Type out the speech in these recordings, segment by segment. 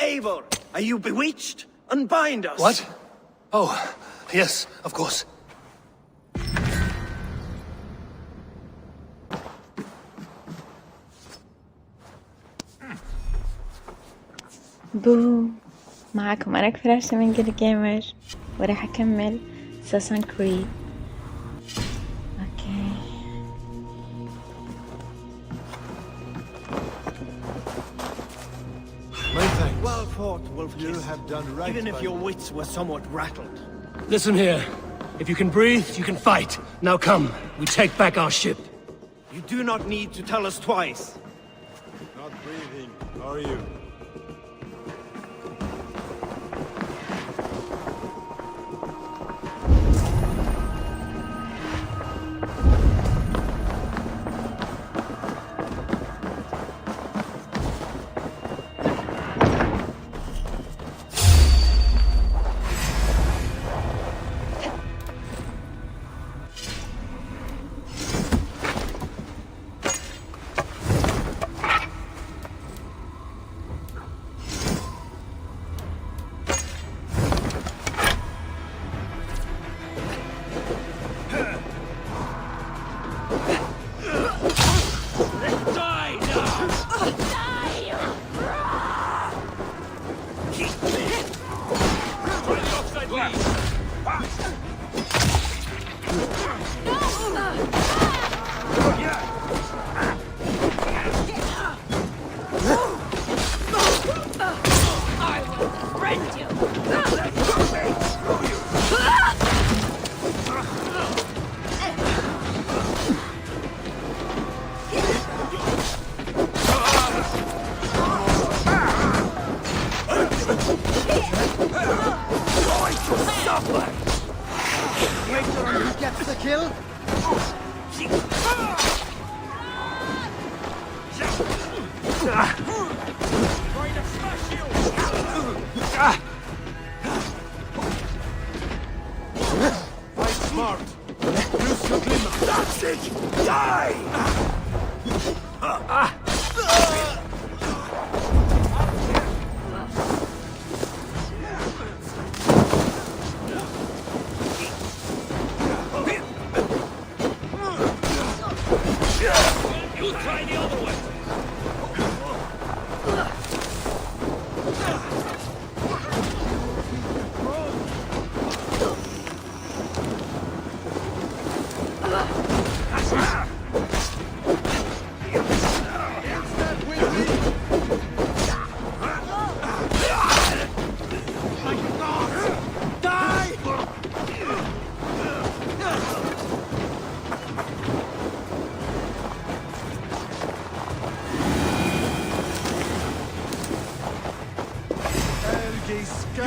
favor. Are you bewitched? Unbind us. What? Oh, yes, of course. بوم، معاكم أنا كفراش من جيل جيمر، وراح أكمل اساسن كريد. أوكي. Well fought, Wolf. You have done right. Even if your wits were somewhat rattled. Listen here. If you can breathe, you can fight. Now come, we take back our ship. You do not need to tell us twice. Not breathing, are you?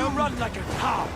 You run like a cow.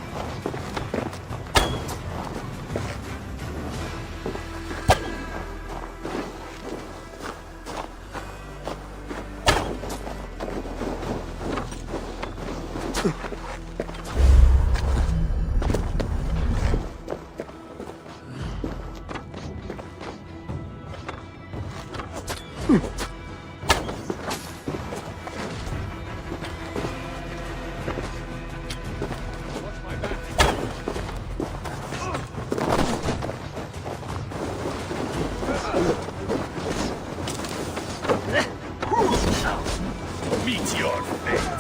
Meet your fate.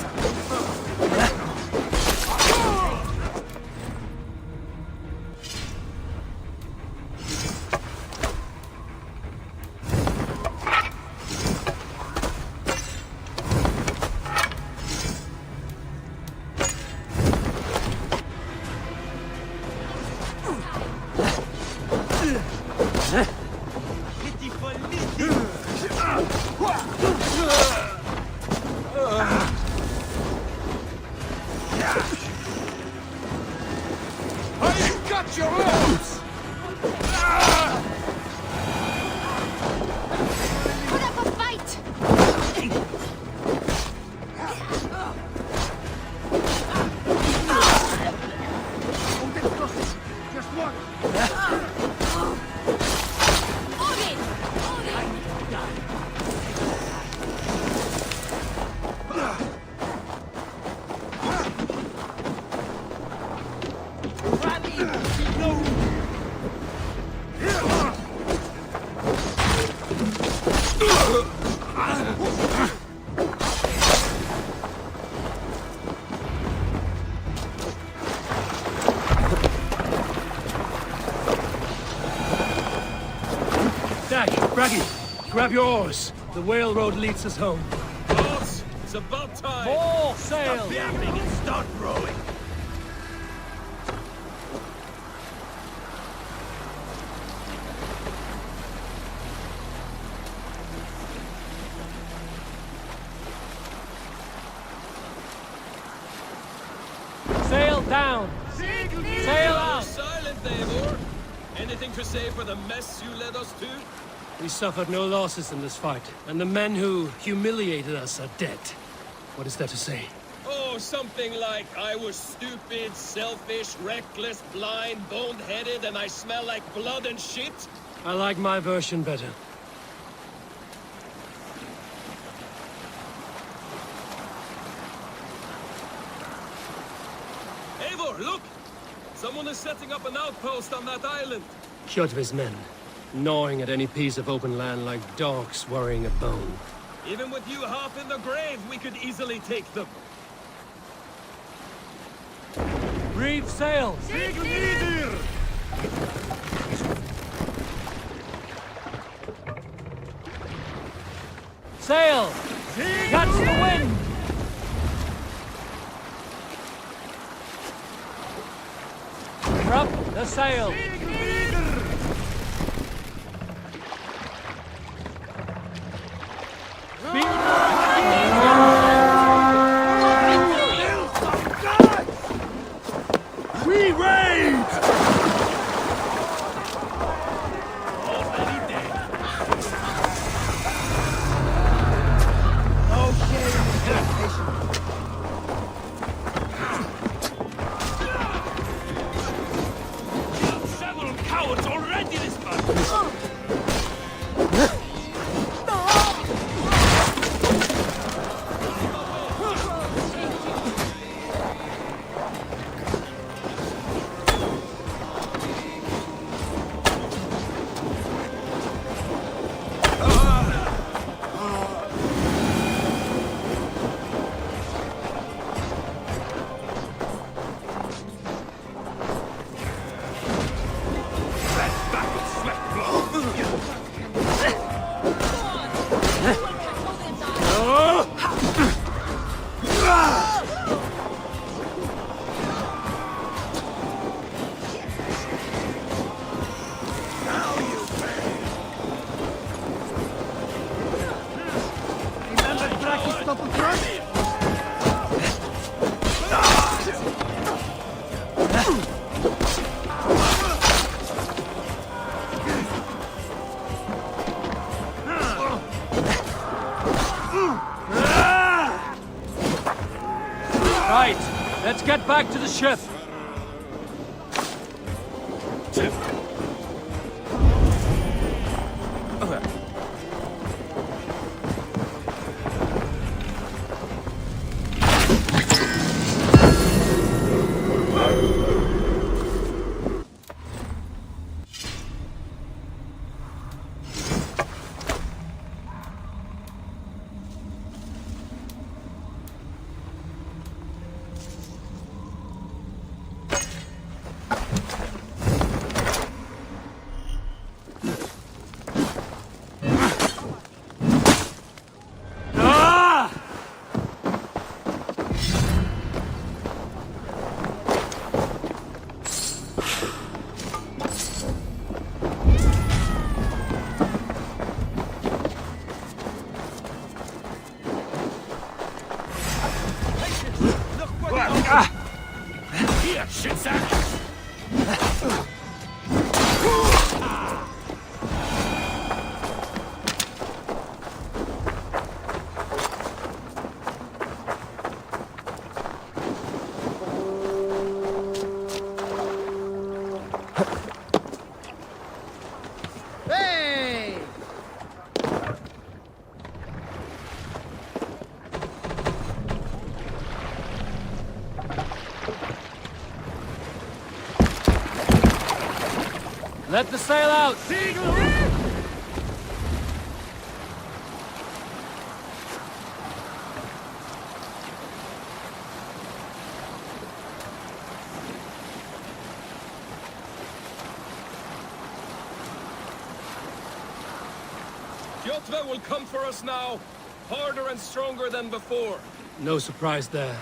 Grab your oars. The whale road leads us home. Boss, it's about time. All sail! Stop yapping and start rowing. Sail down! Sail out! Silent, Eivor. Anything to say for the mess you led us to? We suffered no losses in this fight, and the men who humiliated us are dead. What is there to say? Oh, something like, I was stupid, selfish, reckless, blind, bone-headed, and I smell like blood and shit? I like my version better. Eivor, look! Someone is setting up an outpost on that island. Kjotve's men, gnawing at any piece of open land like dogs worrying a bone. Even with you half in the grave, we could easily take them. Reef sails! Sail! Catch the wind! Drop the sail! We raid! Several cowards already this month. Right, let's get back to the ship. Here, shitsack! Let the sail out! Kjotve will come for us now, harder and stronger than before. No surprise there.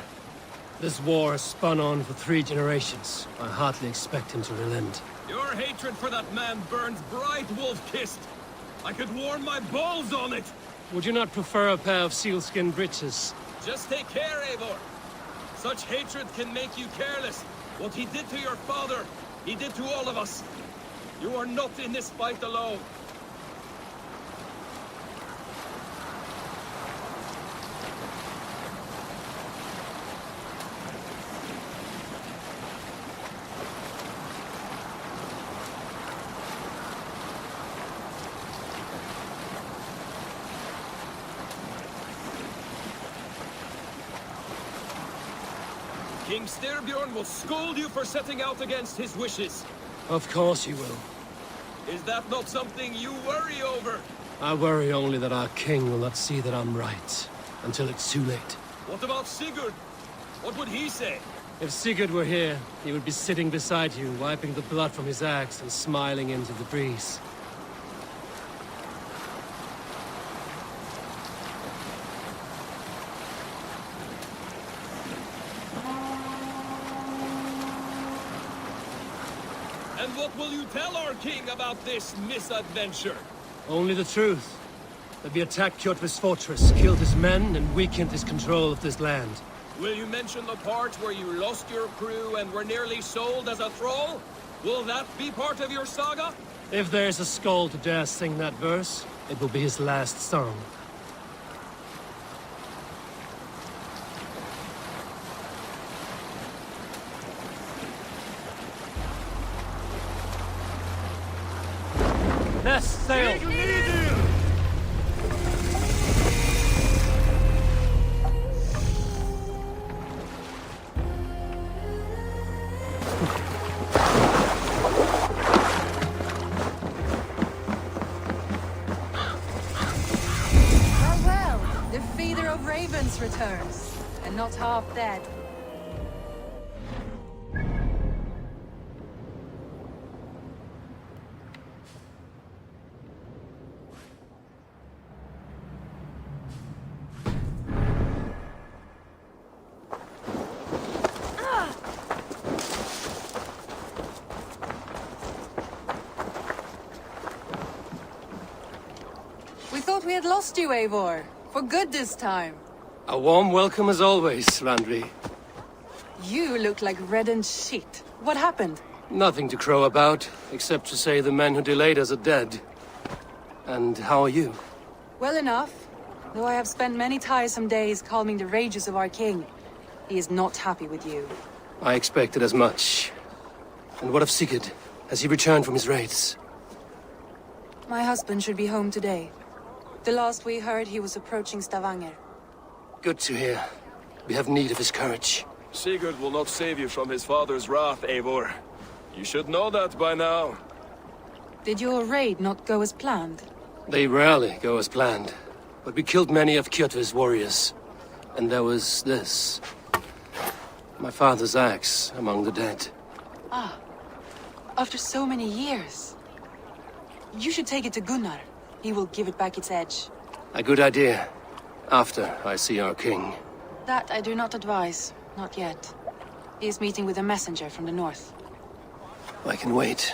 This war has spun on for 3 generations. I hardly expect him to relent. Your hatred for that man burns bright, wolf-kissed. I could warm my balls on it. Would you not prefer a pair of sealskin breeches? Just take care, Eivor. Such hatred can make you careless. What he did to your father, he did to all of us. You are not in this fight alone. King Styrbjorn will scold you for setting out against his wishes. Of course he will. Is that not something you worry over? I worry only that our king will not see that I'm right, until it's too late. What about Sigurd? What would he say? If Sigurd were here, he would be sitting beside you, wiping the blood from his axe and smiling into the breeze. And what will you tell our king about this misadventure? Only the truth. That we attacked Kjotve's fortress, killed his men, and weakened his control of this land. Will you mention the part where you lost your crew and were nearly sold as a thrall? Will that be part of your saga? If there's a skull to dare sing that verse, it will be his last song. Let's sail! Well, the feeder of ravens returns, and not half dead. We thought we had lost you, Eivor. For good this time. A warm welcome as always, Randvi. You look like reddened shit. What happened? Nothing to crow about, except to say the men who delayed us are dead. And how are you? Well enough. Though I have spent many tiresome days calming the rages of our king. He is not happy with you. I expected as much. And what of Sigurd? Has he returned from his raids? My husband should be home today. The last we heard, he was approaching Stavanger. Good to hear. We have need of his courage. Sigurd will not save you from his father's wrath, Eivor. You should know that by now. Did your raid not go as planned? They rarely go as planned. But we killed many of Kjotve's warriors. And there was this. My father's axe among the dead. Ah. After so many years. You should take it to Gunnar. He will give it back its edge. A good idea. After I see our king. That I do not advise. Not yet. He is meeting with a messenger from the north. I can wait.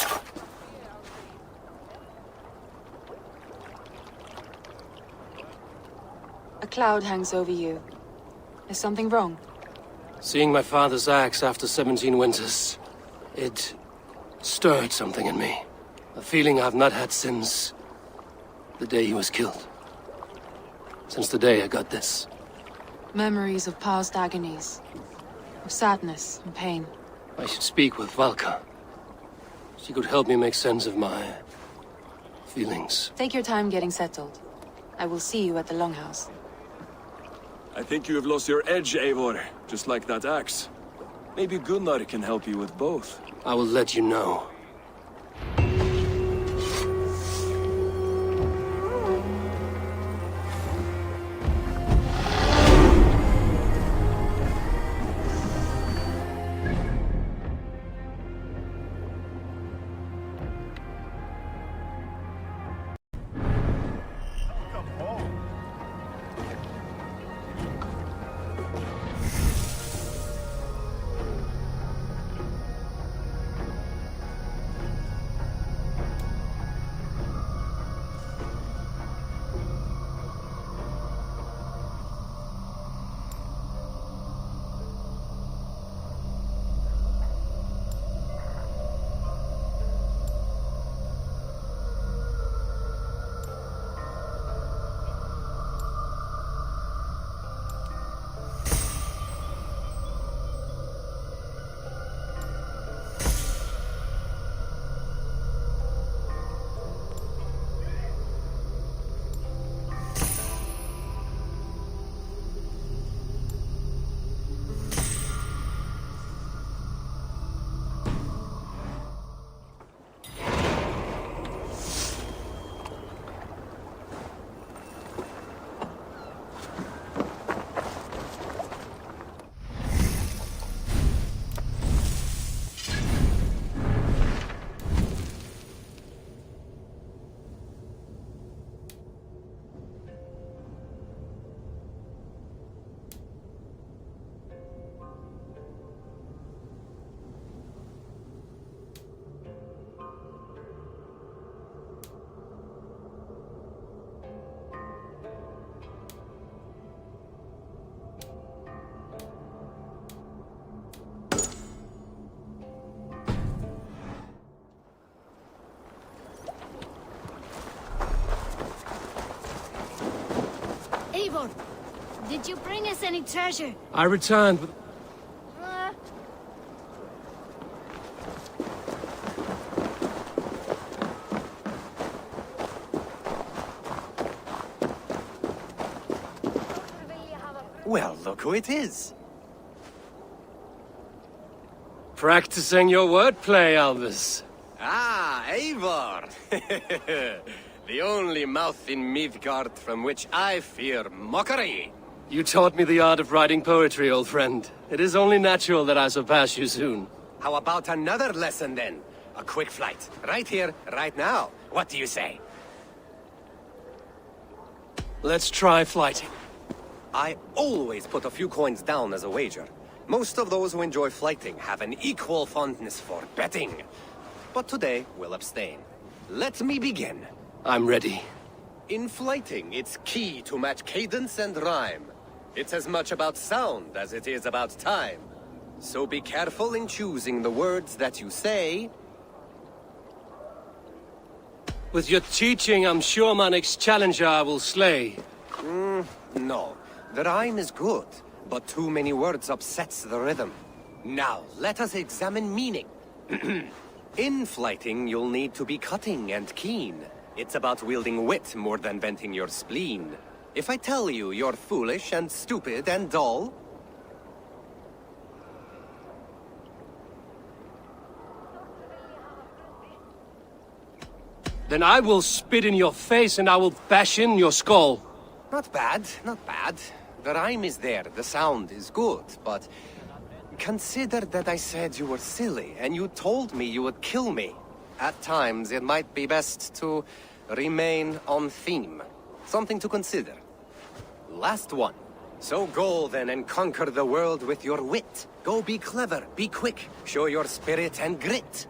A cloud hangs over you. Is something wrong? Seeing my father's axe after 17 winters, it stirred something in me. A feeling I've not had since the day he was killed. Since the day I got this. Memories of past agonies. Of sadness and pain. I should speak with Valka. She could help me make sense of my feelings. Take your time getting settled. I will see you at the Longhouse. I think you have lost your edge, Eivor, just like that axe. Maybe Gunnar can help you with both. I will let you know. Did you bring us any treasure? I returned with... Well, look who it is. Practicing your wordplay, Albus. Ah, Eivor! The only mouth in Midgard from which I fear mockery. You taught me the art of writing poetry, old friend. It is only natural that I surpass you soon. How about another lesson then? A quick flight. Right here, right now. What do you say? Let's try flighting. I always put a few coins down as a wager. Most of those who enjoy flighting have an equal fondness for betting. But today, we'll abstain. Let me begin. I'm ready. In flighting, it's key to match cadence and rhyme. It's as much about sound as it is about time. So be careful in choosing the words that you say. With your teaching, I'm sure my next challenger I will slay. No. The rhyme is good, but too many words upsets the rhythm. Now, let us examine meaning. In flighting, you'll need to be cutting and keen. It's about wielding wit more than venting your spleen. If I tell you you're foolish and stupid and dull... Then I will spit in your face and I will bash in your skull. Not bad, not bad. The rhyme is there, the sound is good, but... Consider that I said you were silly, and you told me you would kill me. At times, it might be best to remain on theme. Something to consider. Last one. So go then and conquer the world with your wit. Go be clever, be quick, show your spirit and grit.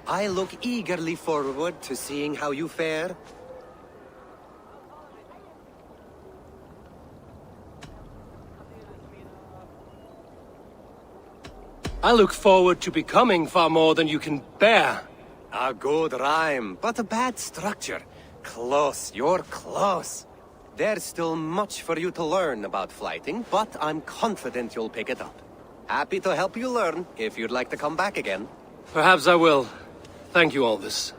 I look eagerly forward to seeing how you fare. I look forward to becoming far more than you can bear. A good rhyme, but a bad structure. Close, you're close. There's still much for you to learn about flighting, but I'm confident you'll pick it up. Happy to help you learn, if you'd like to come back again. Perhaps I will. Thank you, Albus.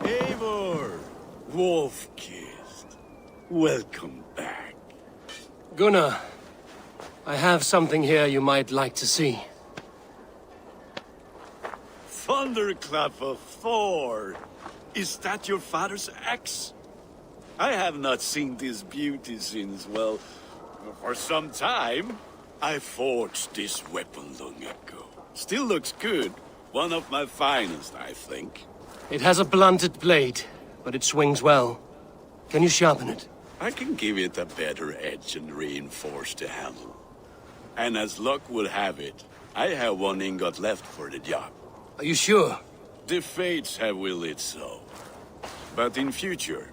Eivor! Wolf-kissed. Welcome back. Gunnar, I have something here you might like to see. Thunderclap of Thor! Is that your father's axe? I have not seen this beauty since, well, for some time. I forged this weapon long ago. Still looks good. One of my finest, I think. It has a blunted blade, but it swings well. Can you sharpen it? I can give it a better edge and reinforce the handle. And as luck will have it, I have one ingot left for the job. Are you sure? The fates have willed it so. But in future,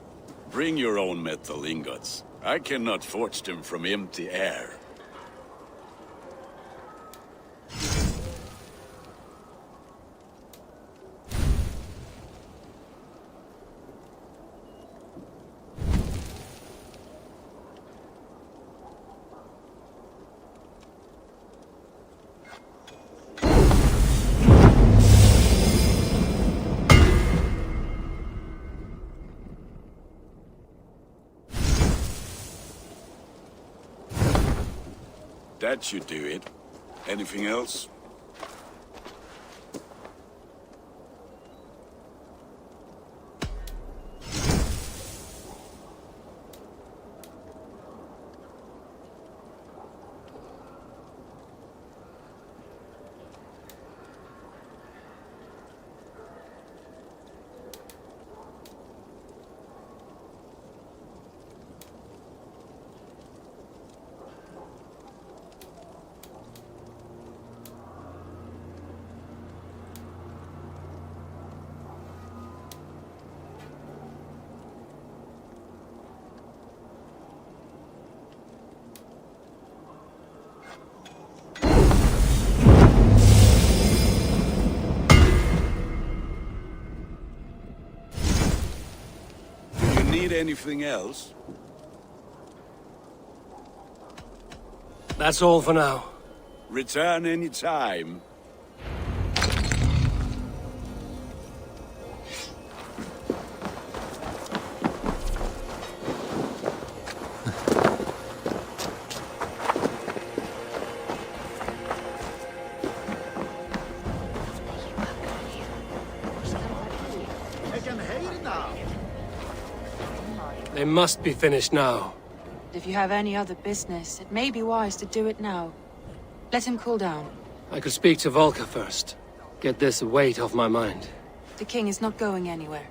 bring your own metal ingots. I cannot forge them from empty air. That should do it. Anything else? need anything else? That's all for now. Return any time. They must be finished now. If you have any other business, it may be wise to do it now. Let him cool down. I could speak to Volker first. Get this weight off my mind. The king is not going anywhere.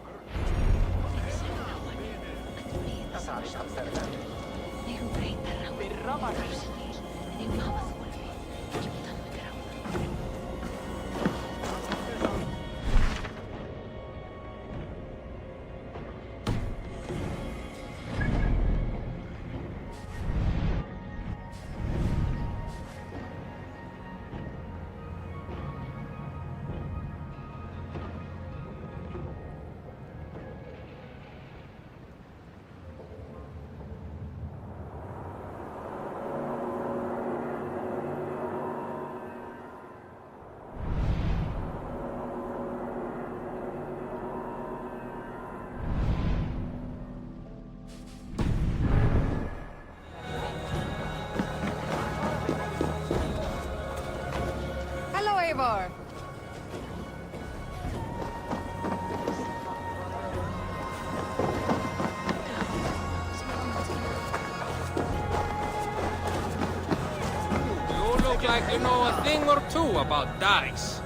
Look like you know a thing or two about dice.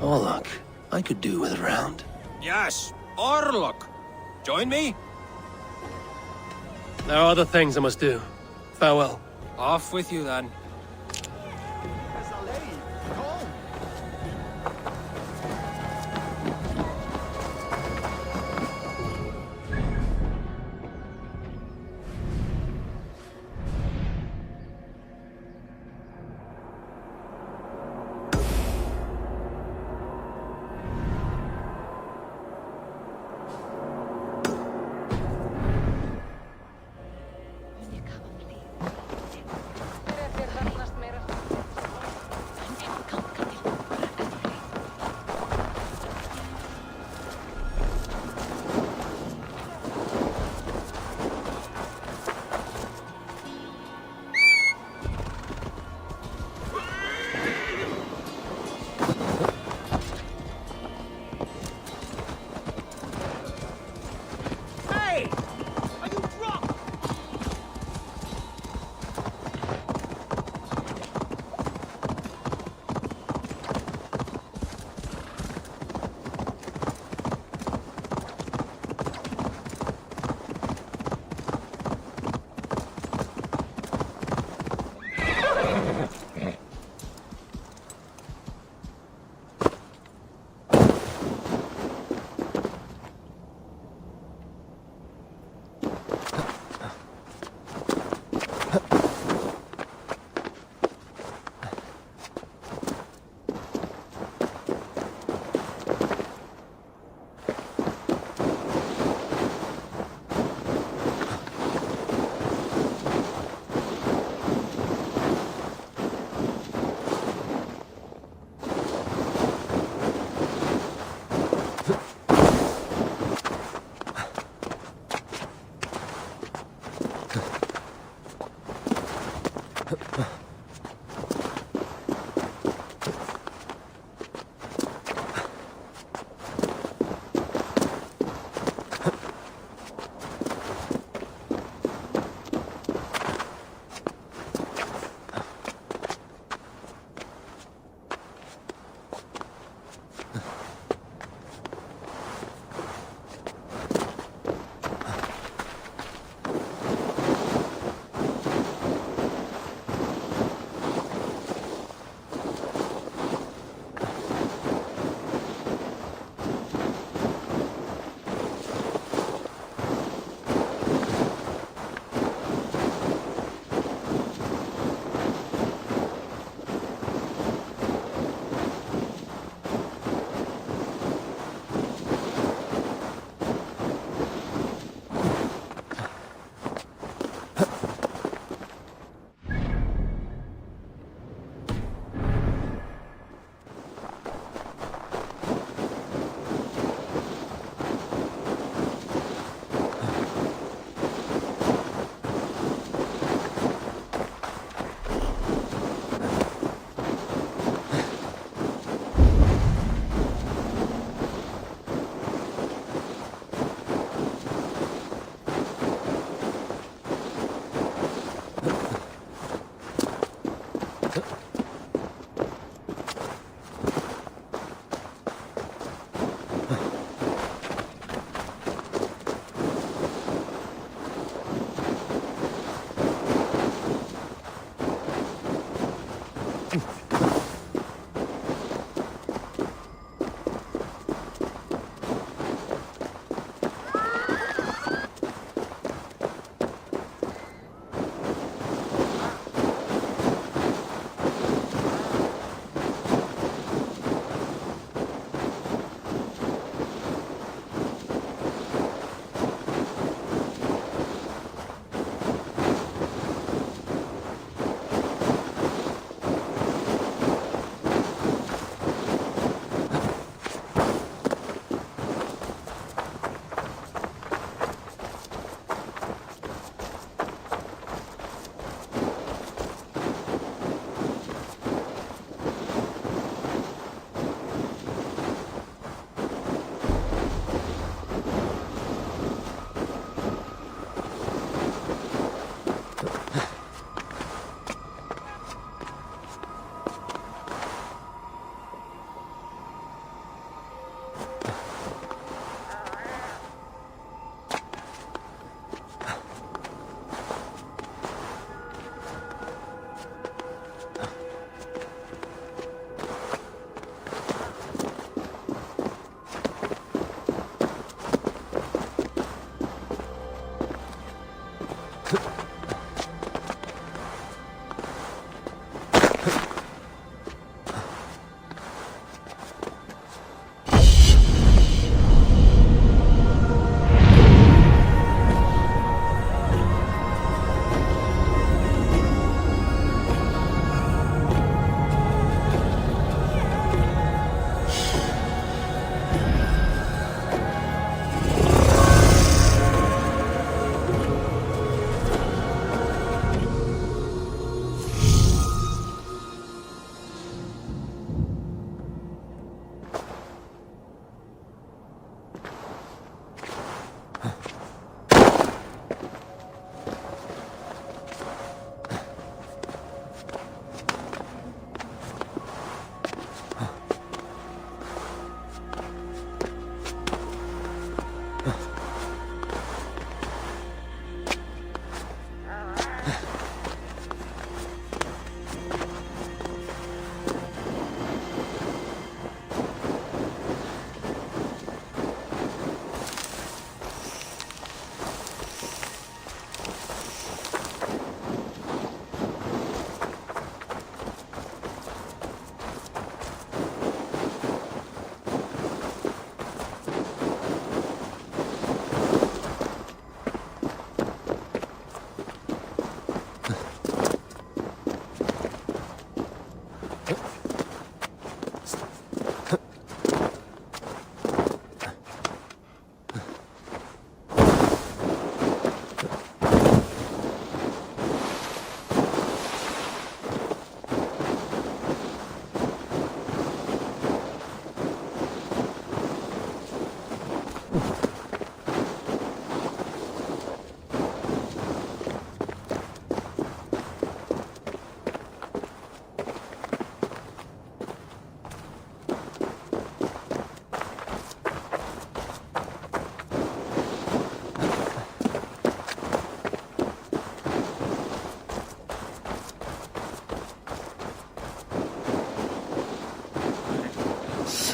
Oh, look. I could do with a round. Yes, or look. Join me? There are other things I must do. Farewell. Off with you then.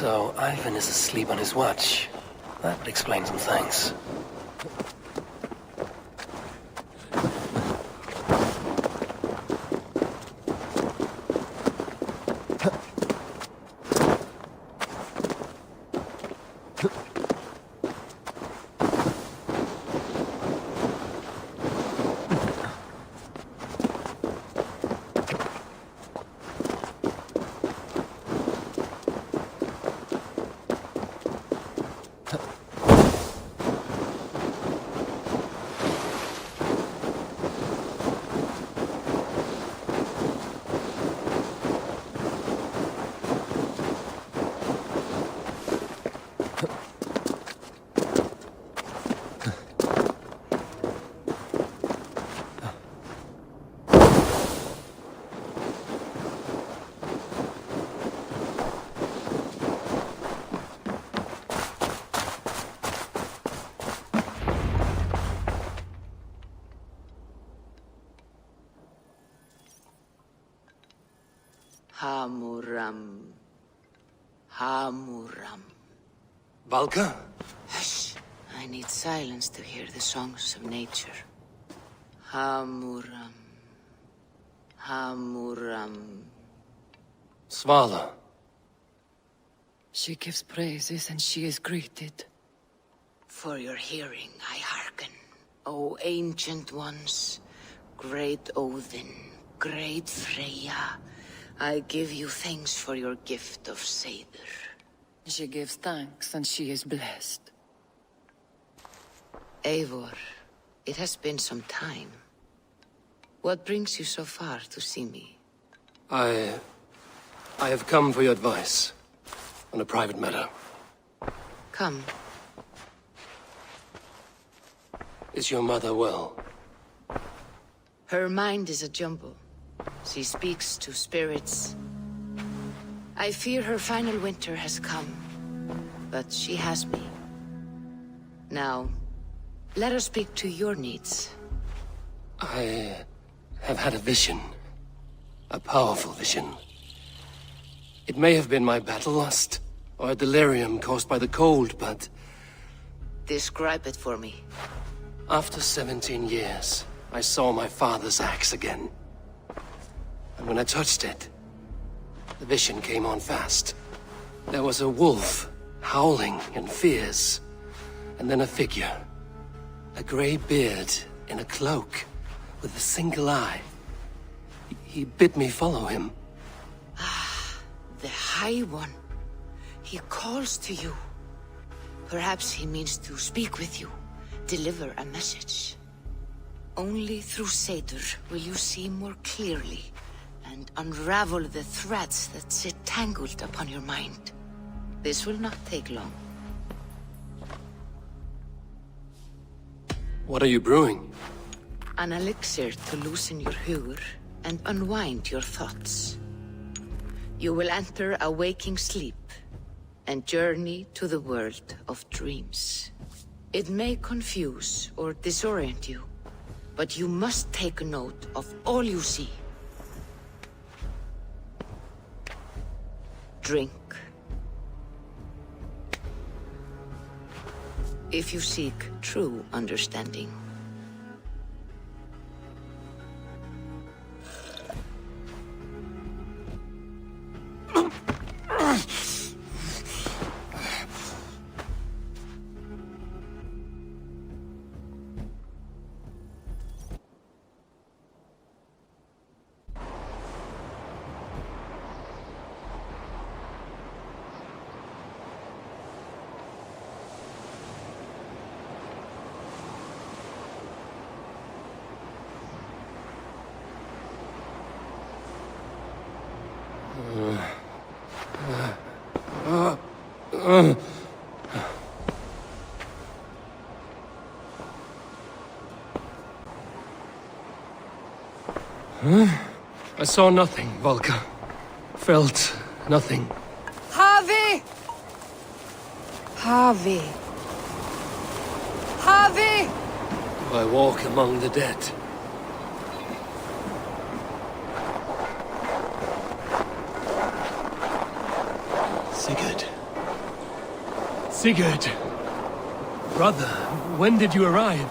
So, Ivan is asleep on his watch. That would explain some things. Hamuram. Hamuram. Valka? Hush. I need silence to hear the songs of nature. Hamuram. Hamuram. Svala. She gives praises and she is greeted. For your hearing I hearken, O ancient ones, great Odin, great Freya. I give you thanks for your gift of Seder. She gives thanks and she is blessed. Eivor, it has been some time. What brings you so far to see me? I have come for your advice on a private matter. Come. Is your mother well? Her mind is a jumble. She speaks to spirits. I fear her final winter has come. but she has me. Now, let her speak to your needs. I have had a vision. A powerful vision. It may have been my battle lust, or a delirium caused by the cold, but... Describe it for me. After 17 years, I saw my father's axe again. And when I touched it, the vision came on fast. There was a wolf, howling and fierce, and then a figure. A grey beard in a cloak, with a single eye. He bid me follow him. Ah, the High One. He calls to you. Perhaps he means to speak with you, deliver a message. Only through Seder will you see more clearly and unravel the threads that sit tangled upon your mind. This will not take long. What are you brewing? An elixir to loosen your huer and unwind your thoughts. You will enter a waking sleep and journey to the world of dreams. It may confuse or disorient you, but you must take note of all you see. Drink. If you seek true understanding. I saw nothing, Volka. Felt nothing. Harvey! Harvey! Harvey! I walk among the dead. Sigurd. Sigurd! Brother, when did you arrive?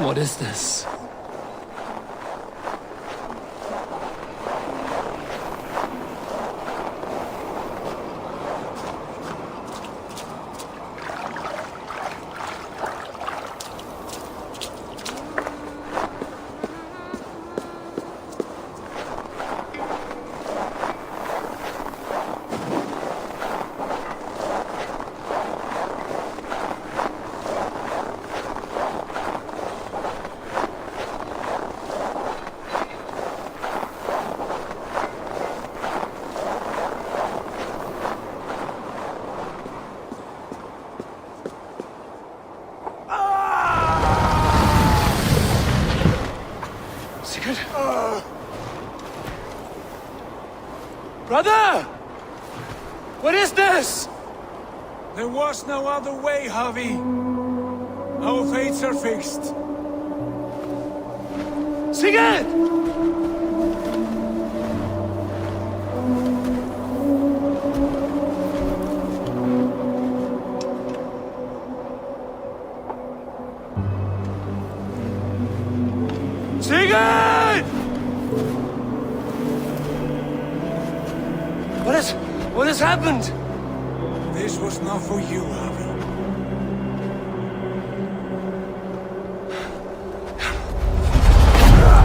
What is this? Brother! What is this? There was no other way, Harvey. Our fates are fixed. Sigurd! Sigurd! What has happened? This was not for you, Harvey.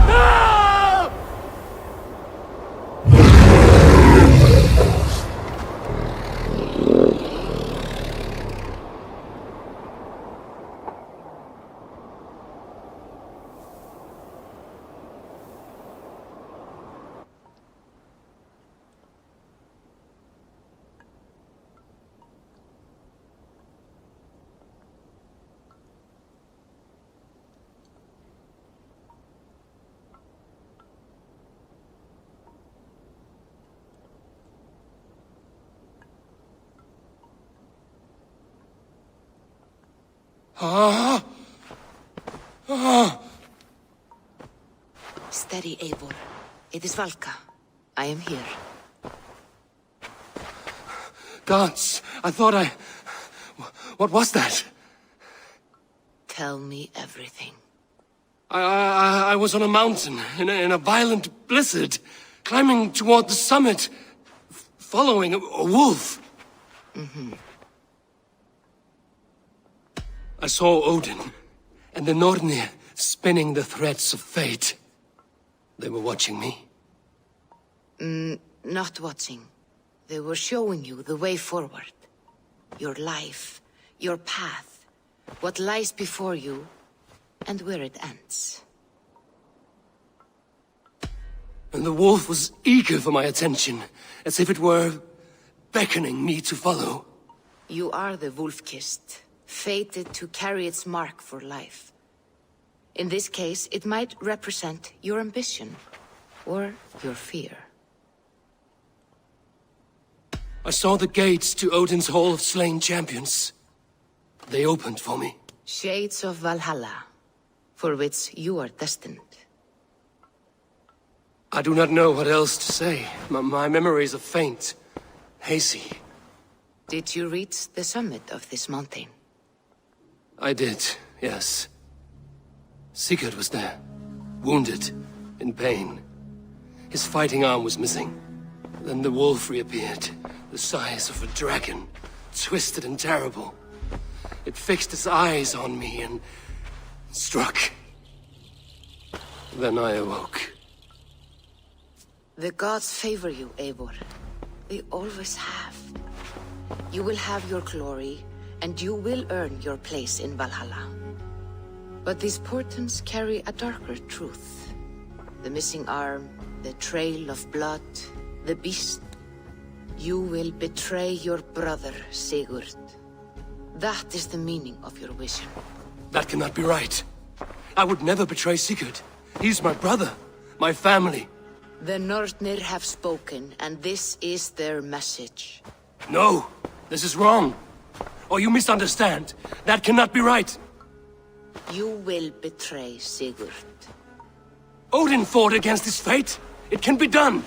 No! Steady, Eivor. It is Valka. I am here. Gods, I thought What was that? Tell me everything. I was on a mountain in a violent blizzard, climbing toward the summit, following a wolf. I saw Odin and the Nornir spinning the threads of fate. They were watching me. Not watching. They were showing you the way forward. Your life, your path, what lies before you, and where it ends. And the wolf was eager for my attention, as if it were beckoning me to follow. You are the wolf-kissed, fated to carry its mark for life. In this case, it might represent your ambition, or your fear. I saw the gates to Odin's Hall of Slain Champions. They opened for me. Shades of Valhalla, for which you are destined. I do not know what else to say. My memories are faint, hazy. Did you reach the summit of this mountain? I did, yes. Sigurd was there, wounded, in pain. His fighting arm was missing. Then the wolf reappeared, the size of a dragon, twisted and terrible. It fixed its eyes on me and struck. Then I awoke. The gods favor you, Eivor. They always have. You will have your glory, and you will earn your place in Valhalla. But these portents carry a darker truth. The missing arm, the trail of blood, the beast. You will betray your brother, Sigurd. That is the meaning of your vision. That cannot be right. I would never betray Sigurd. He's my brother, my family. The Nornir have spoken, and this is their message. No, this is wrong. Or you misunderstand. That cannot be right. You will betray Sigurd. Odin fought against his fate. It can be done.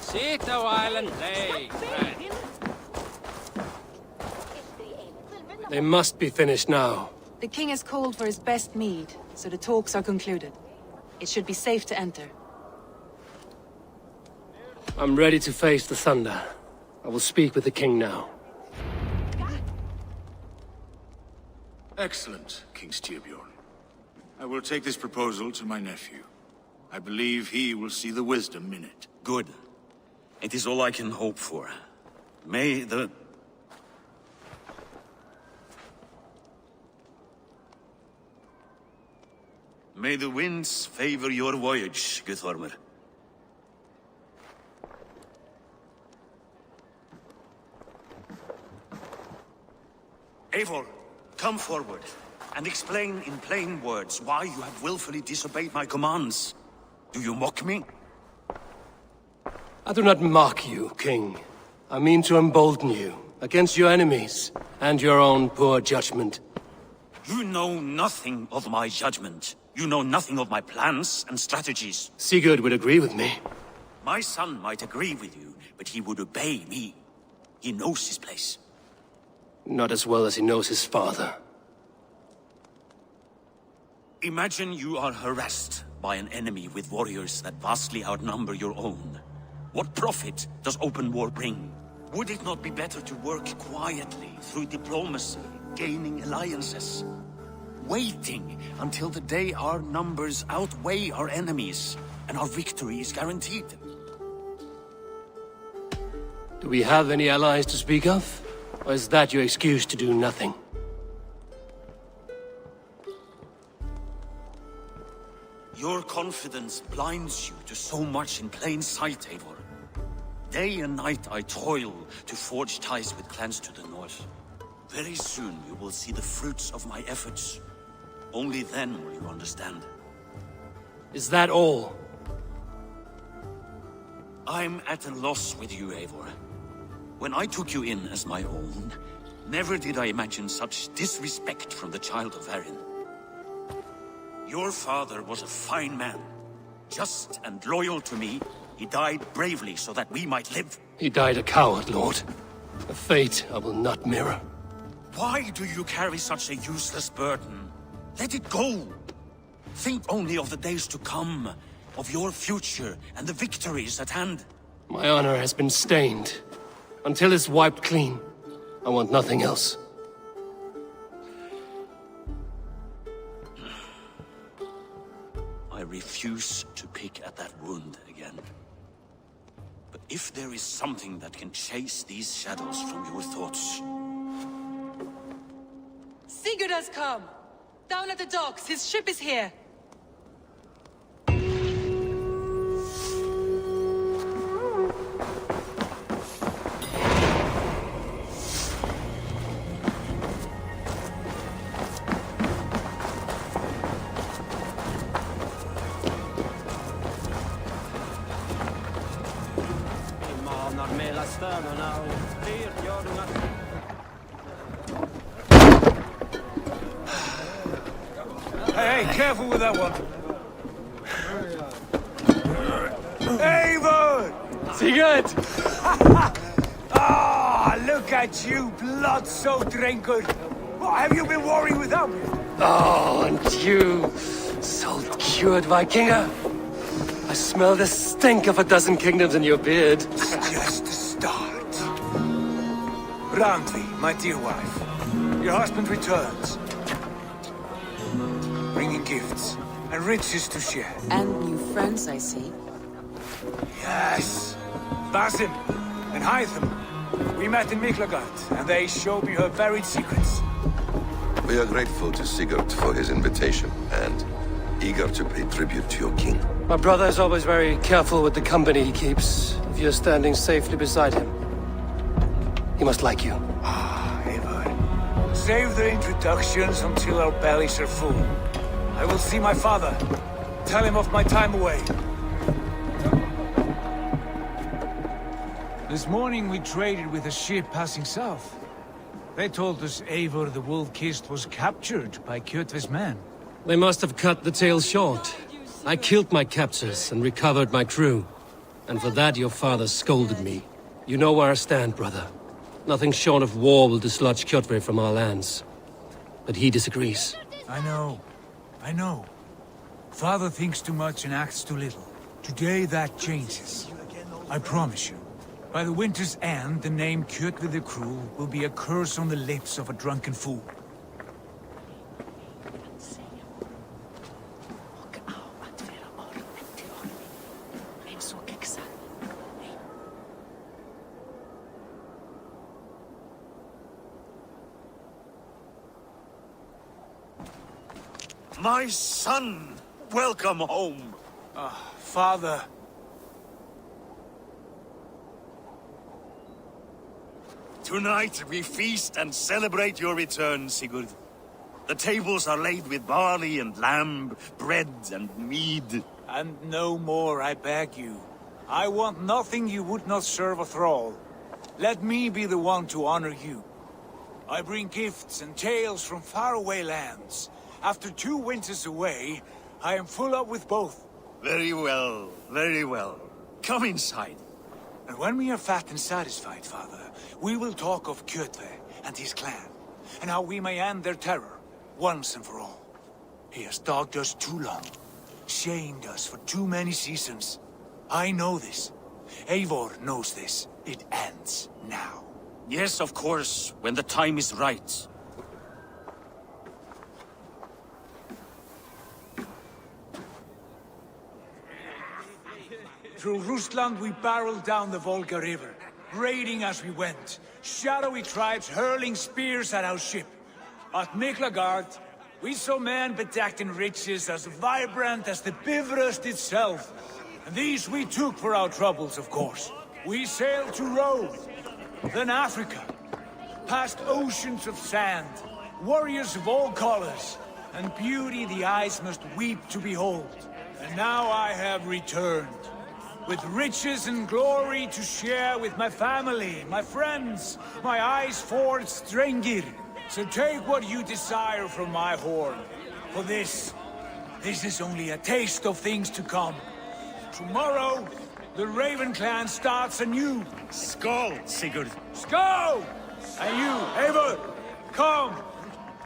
Sit a while and play, friend. They must be finished now. The king has called for his best mead, so the talks are concluded. It should be safe to enter. I'm ready to face the thunder. I will speak with the king now. Excellent, King Styrbjorn. I will take this proposal to my nephew. I believe he will see the wisdom in it. Good. It is all I can hope for. May the... May the winds favor your voyage, Guthormer. Eivor, come forward and explain in plain words why you have willfully disobeyed my commands. Do you mock me? I do not mock you, King. I mean to embolden you against your enemies and your own poor judgment. You know nothing of my judgment. You know nothing of my plans and strategies. Sigurd would agree with me. My son might agree with you, but he would obey me. He knows his place. Not as well as he knows his father. Imagine you are harassed by an enemy with warriors that vastly outnumber your own. What profit does open war bring? Would it not be better to work quietly through diplomacy, gaining alliances? Waiting until the day our numbers outweigh our enemies and our victory is guaranteed. Do we have any allies to speak of? Or is that your excuse to do nothing? Your confidence blinds you to so much in plain sight, Eivor. Day and night I toil to forge ties with clans to the north. Very soon you will see the fruits of my efforts. Only then will you understand. Is that all? I'm at a loss with you, Eivor. When I took you in as my own, never did I imagine such disrespect from the child of Erin. Your father was a fine man. Just and loyal to me, he died bravely so that we might live. He died a coward, Lord. A fate I will not mirror. Why do you carry such a useless burden? Let it go! Think only of the days to come, of your future and the victories at hand. My honor has been stained. Until it's wiped clean, I want nothing else. I refuse to pick at that wound again. But if there is something that can chase these shadows from your thoughts... Sigurd has come! Down at the docks, his ship is here! Hey, careful with that one. Eivor! Sigurd! Ah, look at you, blood-soaked raincoat. What have you been warring without me? Oh, and you, salt-cured Vikinger. I smell the stink of a dozen kingdoms in your beard. It's just the start. Randvi, my dear wife, your husband returns. Bringing gifts and riches to share. And new friends, I see. Yes. Basim and Hytham. We met in Miklagard, and they showed me her buried secrets. We are grateful to Sigurd for his invitation, and eager to pay tribute to your king. My brother is always very careful with the company he keeps. If you're standing safely beside him, he must like you. Ah, Eivor. Save the introductions until our bellies are full. I will see my father. Tell him of my time away. This morning we traded with a ship passing south. They told us Eivor the Wolf-Kissed was captured by Kjotve's men. They must have cut the tale short. I killed my captors and recovered my crew. And for that your father scolded me. You know where I stand, brother. Nothing short of war will dislodge Kjotve from our lands. But he disagrees. I know. Father thinks too much and acts too little. Today that changes. I promise you. By the winter's end, the name Kjotve the Cruel will be a curse on the lips of a drunken fool. My son! Welcome home. Father. Tonight we feast and celebrate your return, Sigurd. The tables are laid with barley and lamb, bread and mead. And no more, I beg you. I want nothing you would not serve a thrall. Let me be the one to honor you. I bring gifts and tales from faraway lands. After 2 winters away, I am full up with both. Very well, very well. Come inside. And when we are fat and satisfied, Father, we will talk of Kjotve and his clan, and how we may end their terror, once and for all. He has dogged us too long, shamed us for too many seasons. I know this. Eivor knows this. It ends now. Yes, of course, when the time is right. Through Rusland we barreled down the Volga River, raiding as we went, shadowy tribes hurling spears at our ship. At Miklagard, we saw men bedecked in riches as vibrant as the Bifrost itself. And these we took for our troubles, of course. We sailed to Rome, then Africa, past oceans of sand, warriors of all colors, and beauty the eyes must weep to behold. And now I have returned, with riches and glory to share with my family, my friends, my eyes-forged Strengir. So take what you desire from my horn. For this is only a taste of things to come. Tomorrow, the Raven clan starts anew. Skål, Sigurd. Skål! And you, Eivor, come.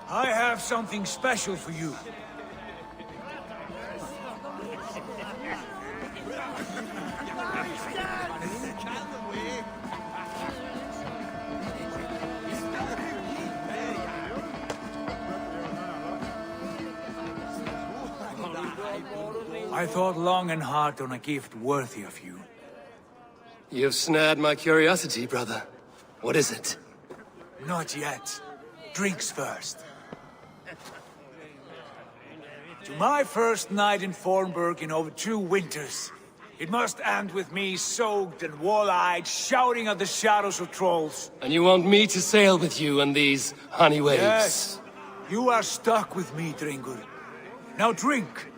I have something special for you. I thought long and hard on a gift worthy of you. You've snared my curiosity, brother. What is it? Not yet. Drinks first. To my first night in Fornburg in over 2 winters. It must end with me soaked and wall-eyed, shouting at the shadows of trolls. And you want me to sail with you on these honey waves? Yes. You are stuck with me, Dringur. Now drink.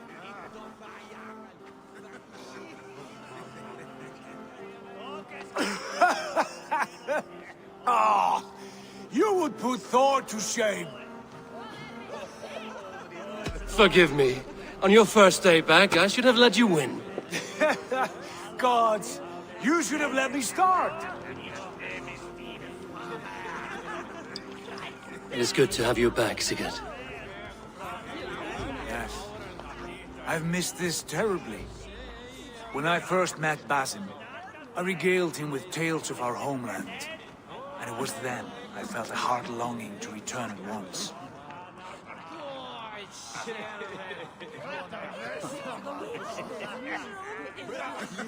Ah, you would put Thor to shame. Forgive me. On your first day back, I should have let you win. Gods, you should have let me start. It is good to have you back, Sigurd. Yes. I've missed this terribly. When I first met Basim, I regaled him with tales of our homeland. And it was then I felt a heart longing to return at once.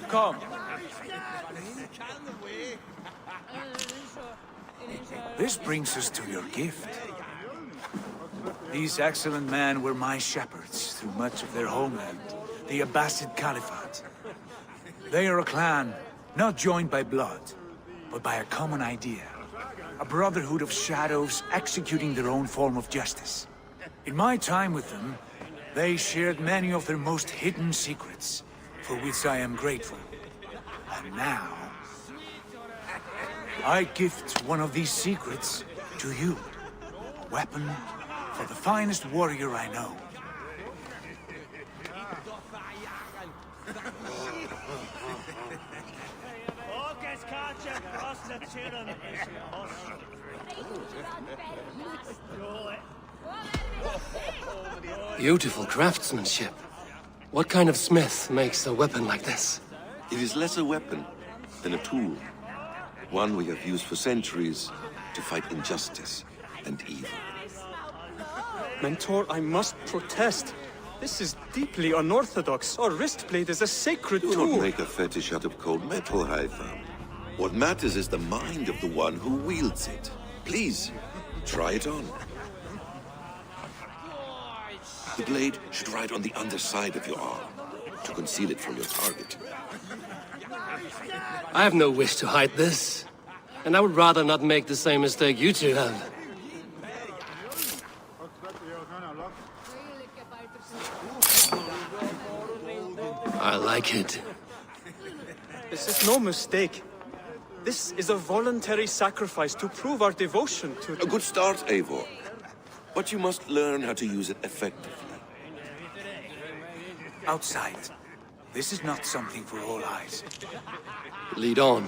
Come. This brings us to your gift. These excellent men were my shepherds through much of their homeland, the Abbasid Caliphate. They are a clan, not joined by blood, but by a common idea. A brotherhood of shadows executing their own form of justice. In my time with them, they shared many of their most hidden secrets, for which I am grateful. And now, I gift one of these secrets to you. A weapon for the finest warrior I know. Beautiful craftsmanship. What kind of smith makes a weapon like this? It is less a weapon than a tool. One we have used for centuries to fight injustice and evil. Mentor, I must protest. This is deeply unorthodox. Our wrist blade is a sacred Do tool. not make a fetish out of cold metal, Haitham. What matters is the mind of the one who wields it. Please, try it on. The blade should ride on the underside of your arm, to conceal it from your target. I have no wish to hide this, and I would rather not make the same mistake you two have. I like it. This is no mistake. This is a voluntary sacrifice to prove our devotion to... A good start, Eivor. But you must learn how to use it effectively. Outside. This is not something for all eyes. Lead on.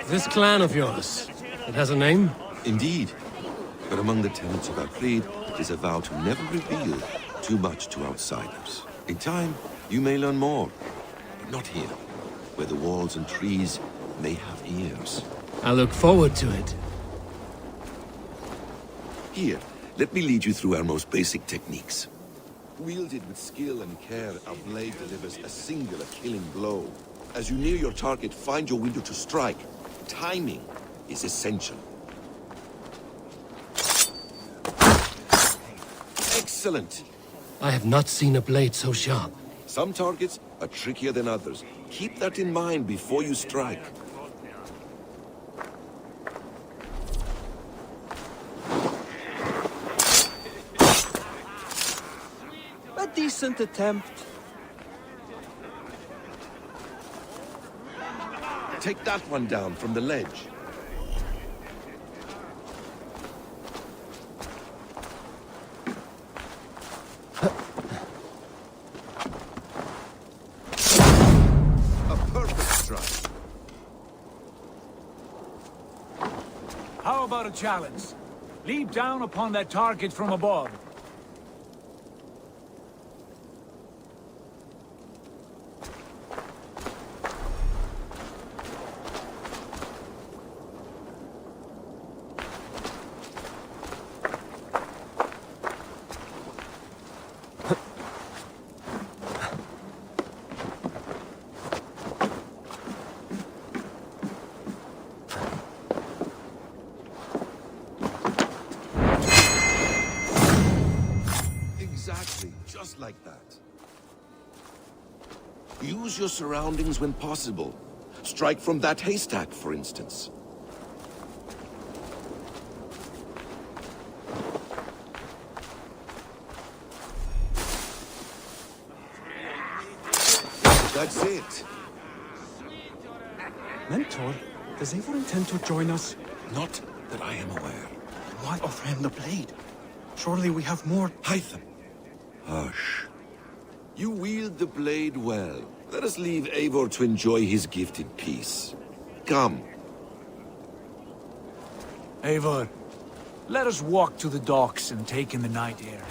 This clan of yours, it has a name? Indeed. But among the tenets of our creed is a vow to never reveal too much to outsiders. In time, you may learn more. But not here, where the walls and trees may have ears. I look forward to it. Here, let me lead you through our most basic techniques. Wielded with skill and care, our blade delivers a singular killing blow. As you near your target, find your window to strike. Timing is essential. Excellent! I have not seen a blade so sharp. Some targets are trickier than others. Keep that in mind before you strike. A decent attempt. Take that one down from the ledge. A perfect strike. How about a challenge? Leap down upon that target from above. Exactly, just like that. Use your surroundings when possible. Strike from that haystack, for instance. That's it. Mentor, does Eivor intend to join us? Not that I am aware. Why offer him the blade? Surely we have more... Hytham. Hush. You wield the blade well. Let us leave Eivor to enjoy his gift in peace. Come. Eivor, let us walk to the docks and take in the night air.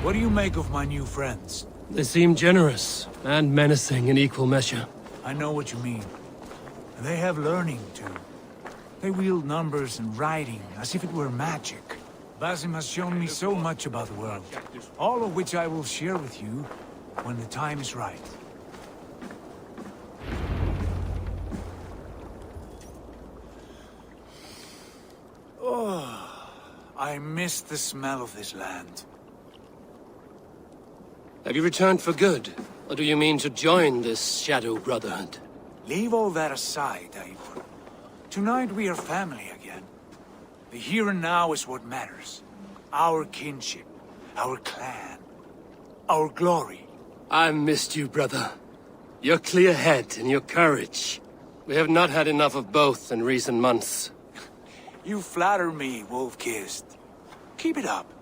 What do you make of my new friends? They seem generous and menacing in equal measure. I know what you mean. And they have learning, too. They wield numbers and writing as if it were magic. Basim has shown me so much about the world, all of which I will share with you when the time is right. Oh, I miss the smell of this land. Have you returned for good? Or do you mean to join this Shadow Brotherhood? Leave all that aside, Eivor. Tonight we are family again. The here and now is what matters. Our kinship, our clan, our glory. I missed you, brother. Your clear head and your courage. We have not had enough of both in recent months. You flatter me, Wolf-Kissed. Keep it up.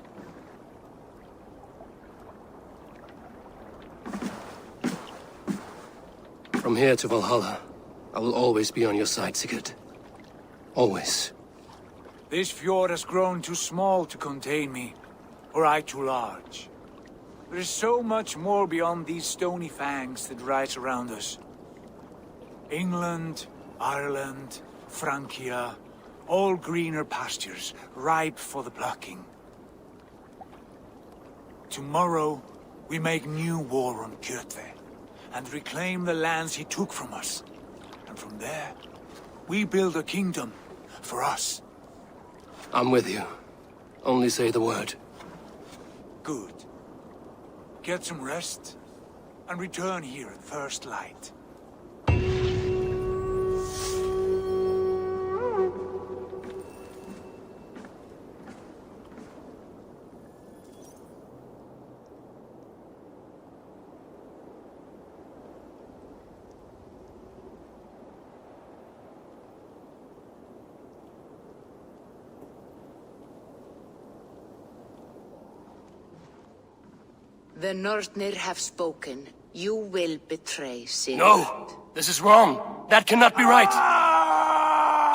From here to Valhalla, I will always be on your side, Sigurd. Always. This fjord has grown too small to contain me, or I too large. There is so much more beyond these stony fangs that rise around us. England, Ireland, Francia, all greener pastures, ripe for the plucking. Tomorrow, we make new war on Kjotve, and reclaim the lands he took from us. And from there, we build a kingdom for us. I'm with you. Only say the word. Good. Get some rest, and return here at first light. The Northnir have spoken. You will betray Sigurd. No! This is wrong! That cannot be right!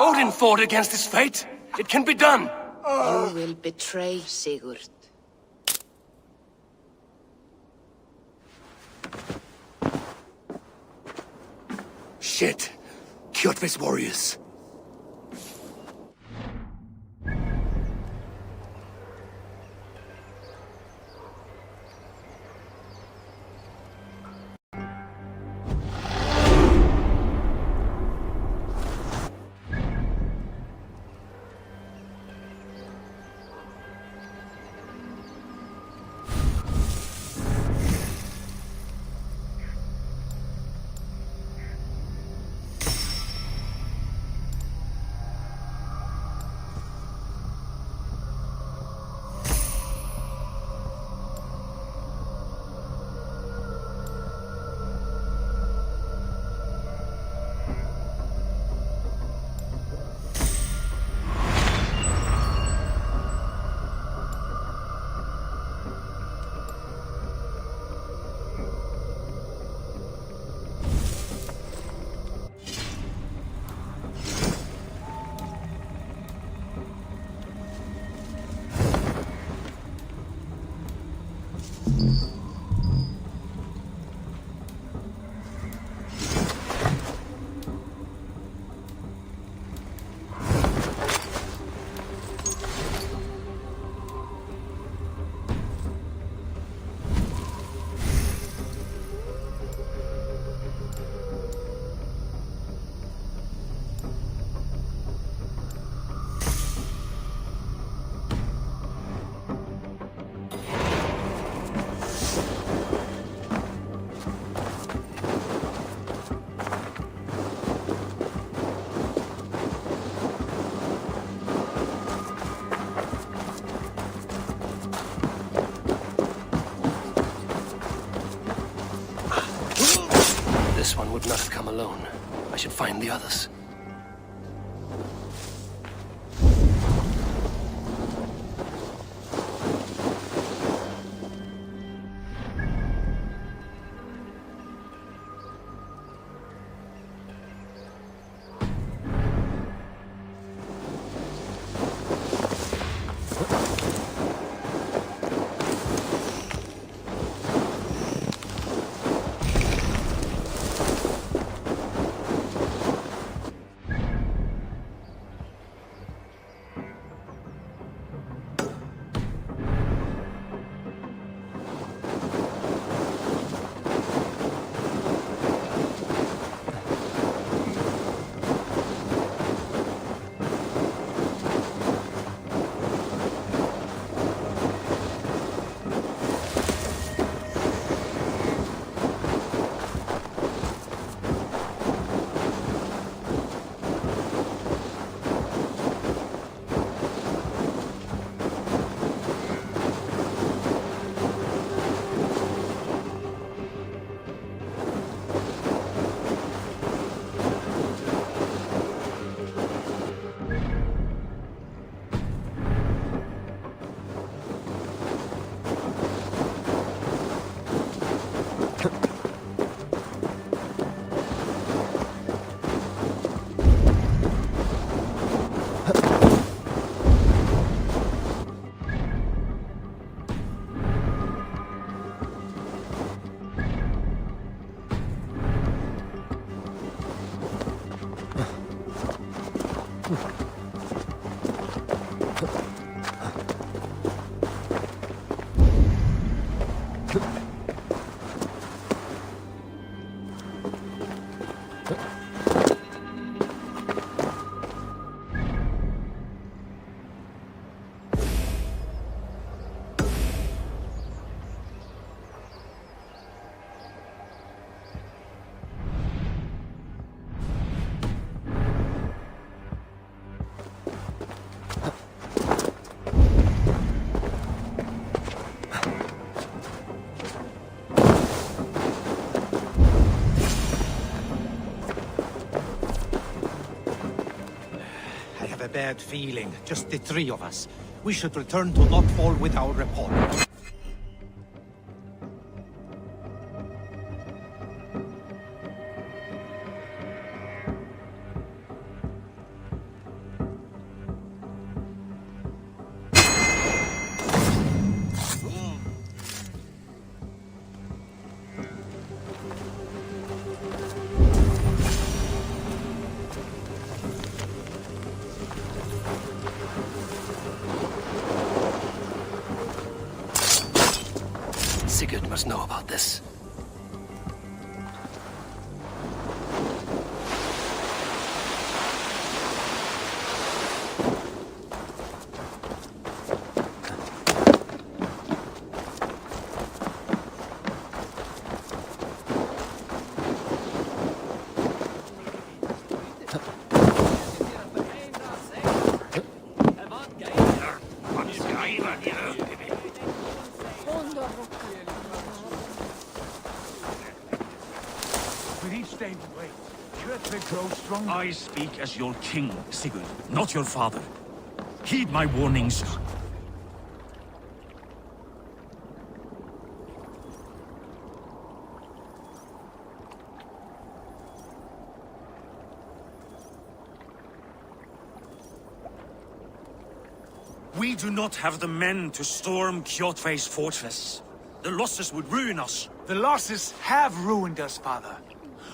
Odin fought against his fate! It can be done! You will betray Sigurd. Shit! Kjotve's warriors. This one would not have come alone. I should find the others. bad feeling. Just the three of us. We should return to Notfall with our report. Sigurd must know about this. I speak as your king, Sigurd, not your father. Heed my warnings. We do not have the men to storm Kjotve's fortress. The losses would ruin us. The losses have ruined us, father.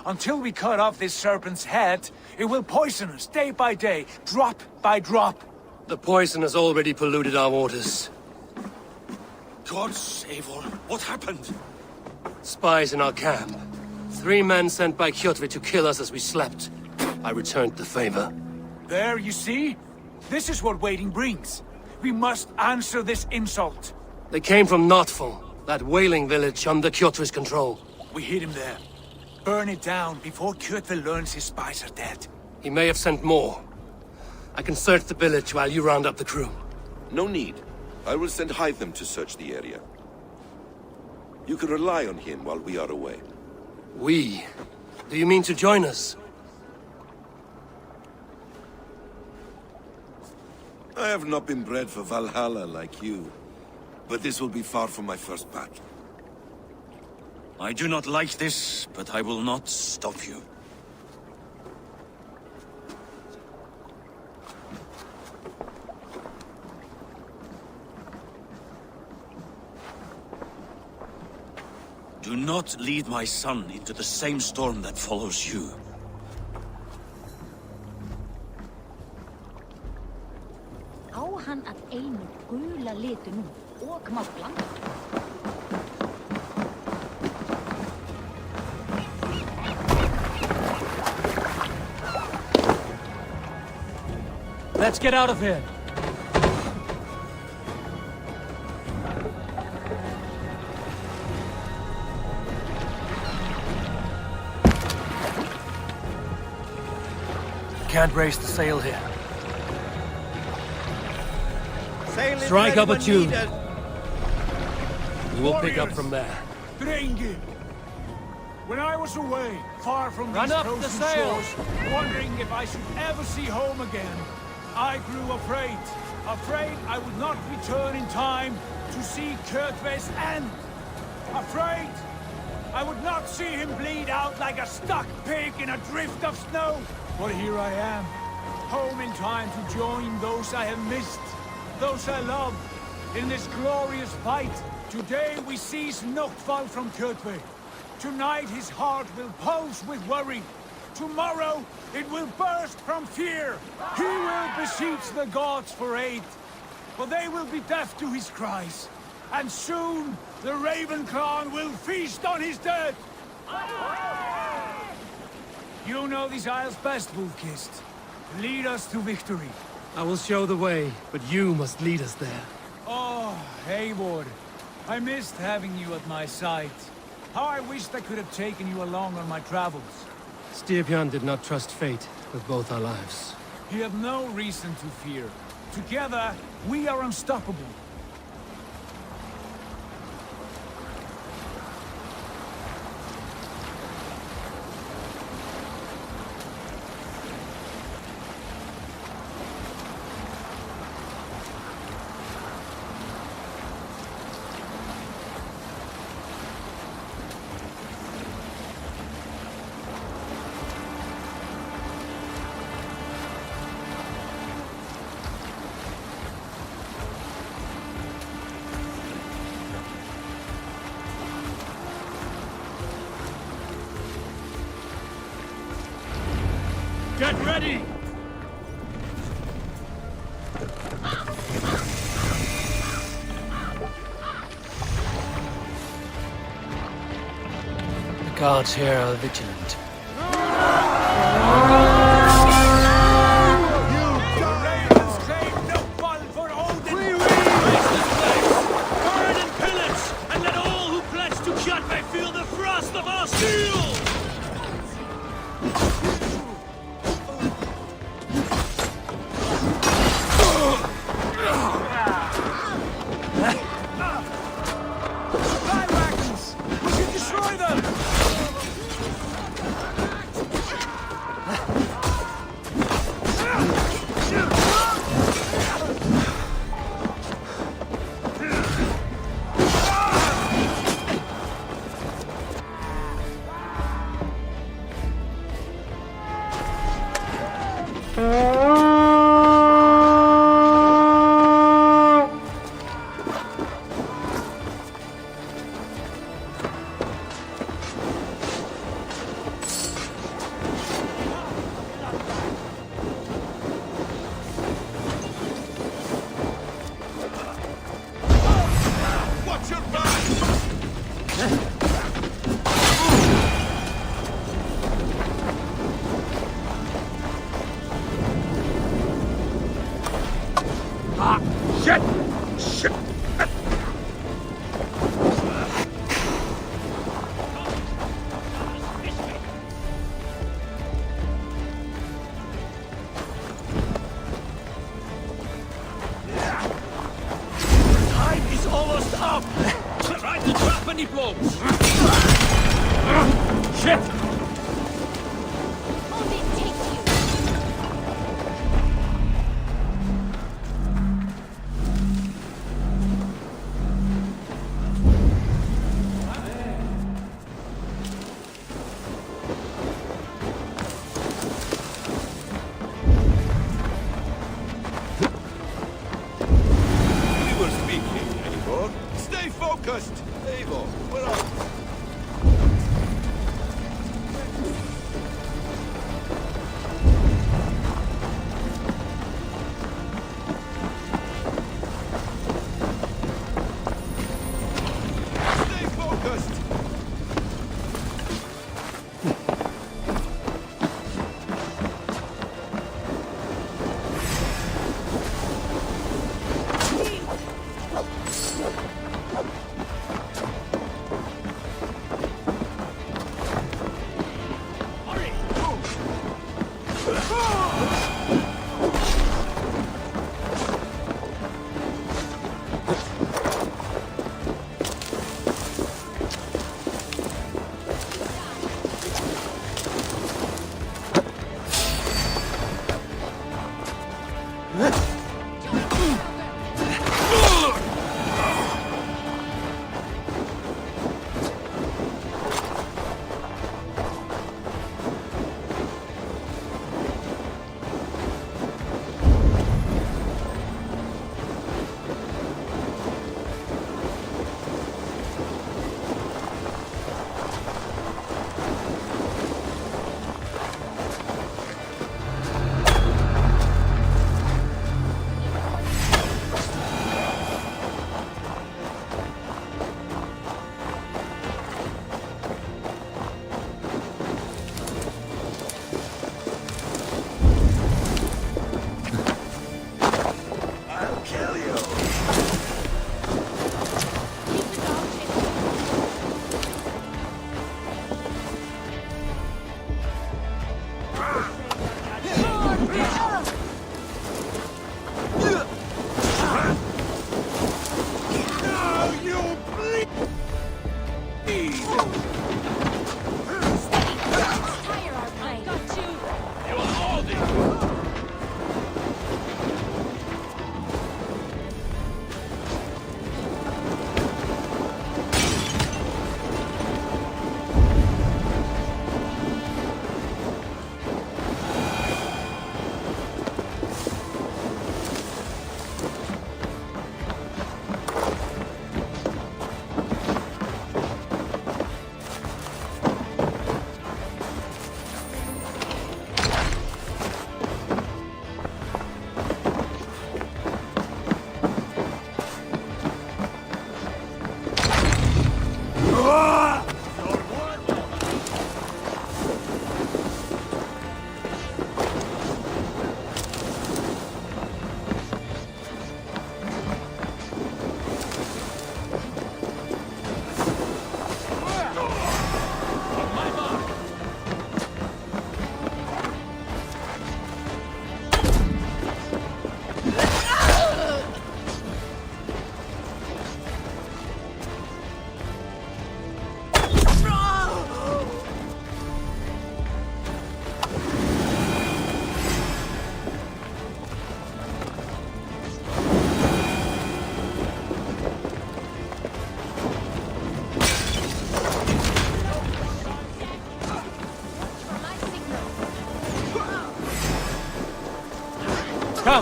Until we cut off this serpent's head, it will poison us day by day, drop by drop. The poison has already polluted our waters. God save all. What happened? Spies in our camp. 3 men sent by Kjotve to kill us as we slept. I returned the favor. There, you see? This is what waiting brings. We must answer this insult. They came from Notfall, that whaling village under Kjotve's control. We hid him there. Burn it down before Kjotve learns his spies are dead. He may have sent more. I can search the village while you round up the crew. No need. I will send Hytham to search the area. You can rely on him while we are away. We? Do you mean to join us? I have not been bred for Valhalla like you, but this will be far from my first battle. I do not like this, but I will not stop you. Do not lead my son into the same storm that follows you. Á hann að einu gula litinu og máglan? Let's get out of here. Can't raise the sail here. Strike up a tune. We will pick up from there. Drengir! When I was away, far from Run these up the frozen sail. shores, wondering if I should ever see home again, I grew afraid. Afraid I would not return in time to see Kjotve's end. Afraid I would not see him bleed out like a stuck pig in a drift of snow. But here I am, home in time to join those I have missed, those I love, in this glorious fight. Today we seize Notfall from Kjotve. Tonight his heart will pulse with worry. Tomorrow it will burst from fear. He will beseech the gods for aid, but they will be deaf to his cries. And soon the Raven clan will feast on his dead. You know these isles best, Wolf-Kissed. Lead us to victory. I will show the way, but you must lead us there. Oh, Eivor. I missed having you at my side. How I wished I could have taken you along on my travels. Styrbjörn did not trust fate with both our lives. You have no reason to fear. Together, we are unstoppable. Get ready! The guards here are vigilant.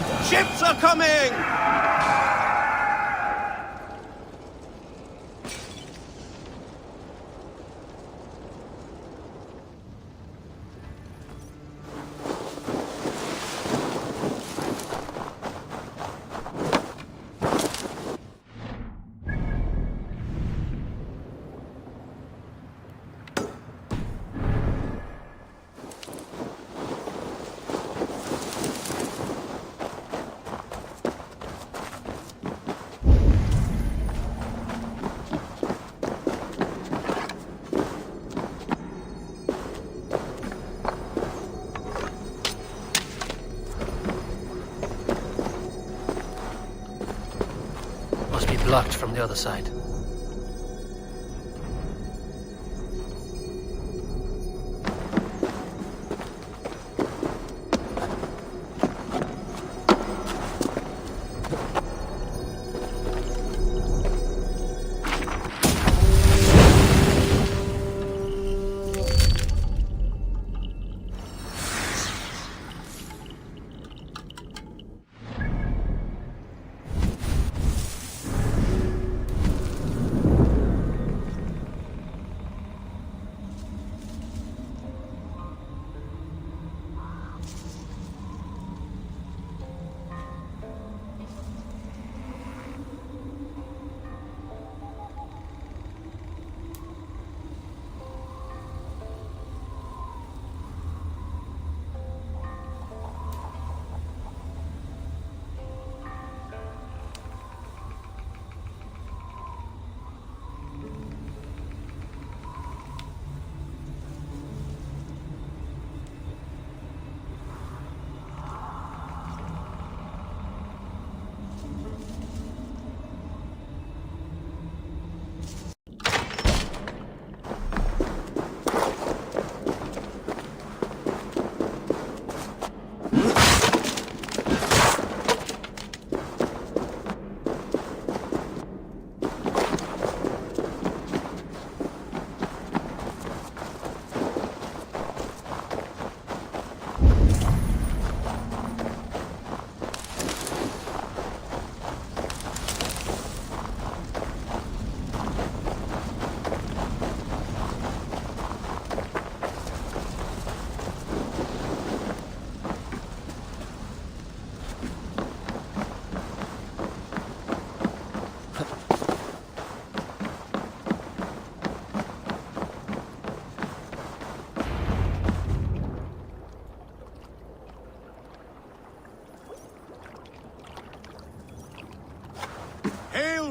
come! Ships are coming! Must be blocked from the other side.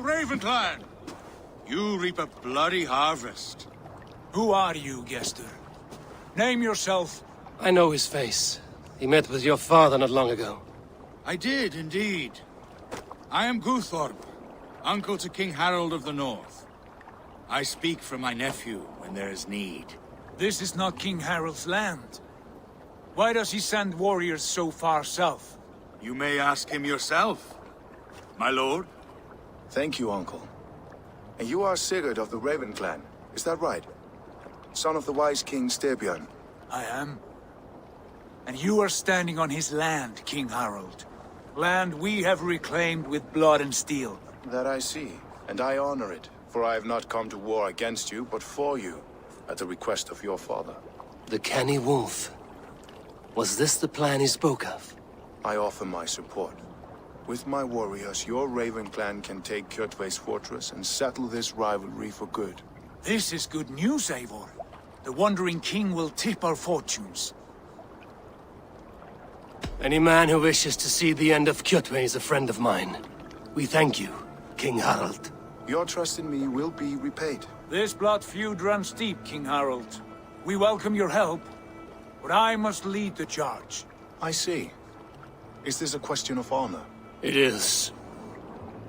Ravenclan! You reap a bloody harvest. Who are you, Gester? Name yourself. I know his face. He met with your father not long ago. I did, indeed. I am Guthorp, uncle to King Harold of the North. I speak for my nephew when there is need. This is not King Harold's land. Why does he send warriors so far south? You may ask him yourself, my lord. Thank you, uncle. And you are Sigurd of the Raven clan, is that right? Son of the wise King Styrbjörn. I am. And you are standing on his land, King Harold. Land we have reclaimed with blood and steel. That I see, and I honor it, for I have not come to war against you, but for you, at the request of your father. The canny wolf. Was this the plan he spoke of? I offer my support. With my warriors, your Raven clan can take Kjotve's fortress and settle this rivalry for good. This is good news, Eivor. The Wandering King will tip our fortunes. Any man who wishes to see the end of Kjotve is a friend of mine. We thank you, King Harald. Your trust in me will be repaid. This blood feud runs deep, King Harold. We welcome your help, but I must lead the charge. I see. Is this a question of honor? It is.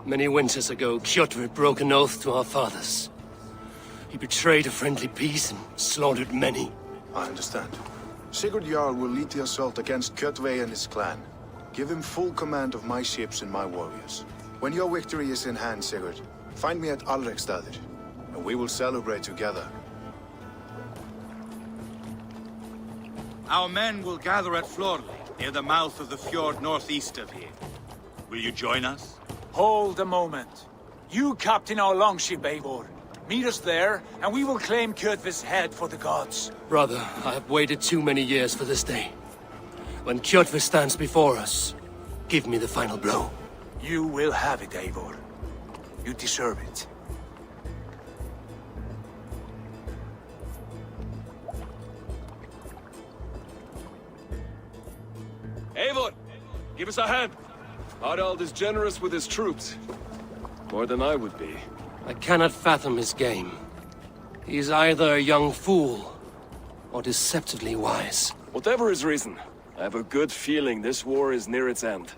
Many winters ago, Kjotve broke an oath to our fathers. He betrayed a friendly peace and slaughtered many. I understand. Sigurd Jarl will lead the assault against Kjotve and his clan. Give him full command of my ships and my warriors. When your victory is in hand, Sigurd, find me at Alrekstadir, and we will celebrate together. Our men will gather at Florley. near the mouth of the fjord northeast of here. Will you join us? Hold a moment. You captain our longship, Eivor. Meet us there, and we will claim Kjotve's head for the gods. Brother, I have waited too many years for this day. When Kjotve stands before us, give me the final blow. You will have it, Eivor. You deserve it. Eivor, give us a hand. Harald is generous with his troops. More than I would be. I cannot fathom his game. He is either a young fool, or deceptively wise. Whatever his reason, I have a good feeling this war is near its end.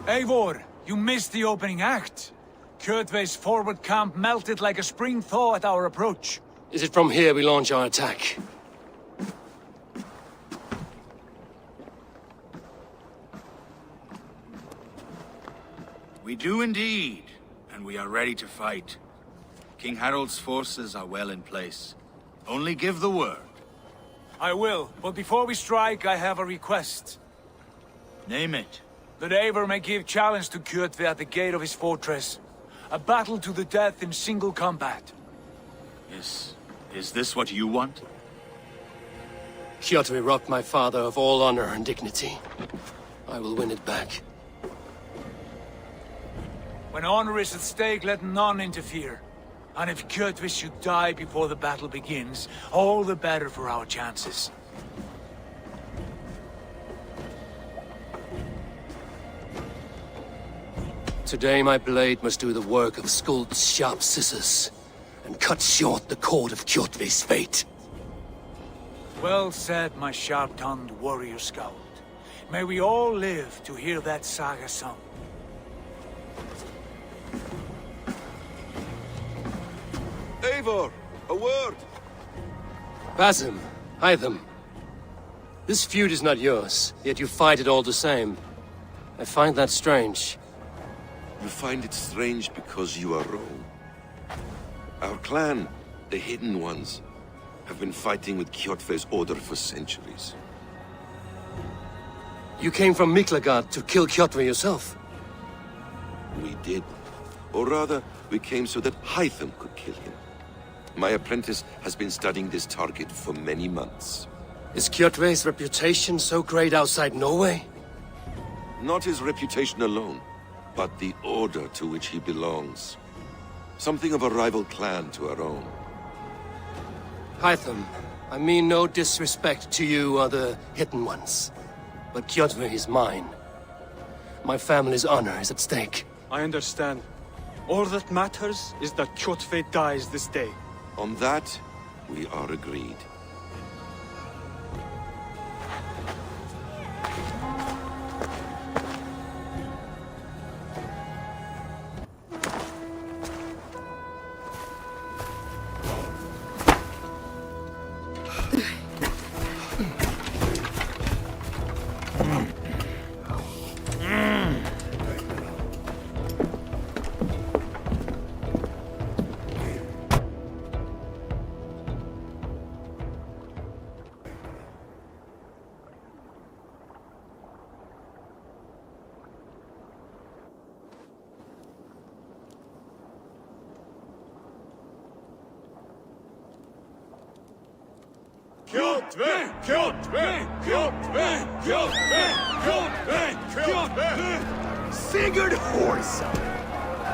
Eivor, you missed the opening act. Kjotve's forward camp melted like a spring thaw at our approach. Is it from here we launch our attack? We do indeed, and we are ready to fight. King Harald's forces are well in place. Only give the word. I will, but before we strike, I have a request. Name it. That Eivor may give challenge to Kjotve at the gate of his fortress. A battle to the death in single combat. Is this what you want? Kjotve robbed my father of all honor and dignity. I will win it back. When honor is at stake, let none interfere. And if Kjotve should die before the battle begins, all the better for our chances. Today my blade must do the work of Skuld's sharp scissors, and cut short the cord of Kjotve's fate. Well said, my sharp-tongued warrior scout. May we all live to hear that saga sung. Eivor, a word! Basim, Hytham. This feud is not yours, yet you fight it all the same. I find that strange. You find it strange because you are wrong. Our clan, the Hidden Ones, have been fighting with Kjotve's order for centuries. You came from Miklagard to kill Kjotve yourself? We did. Or rather, we came so that Hytham could kill him. My apprentice has been studying this target for many months. Is Kjotve's reputation so great outside Norway? Not his reputation alone, but the order to which he belongs. Something of a rival clan to our own. Hytham, I mean no disrespect to you or the Hidden Ones, but Kjotve is mine. My family's honor is at stake. I understand. All that matters is that Kjotve dies this day. On that, we are agreed. Sigurd Horsa!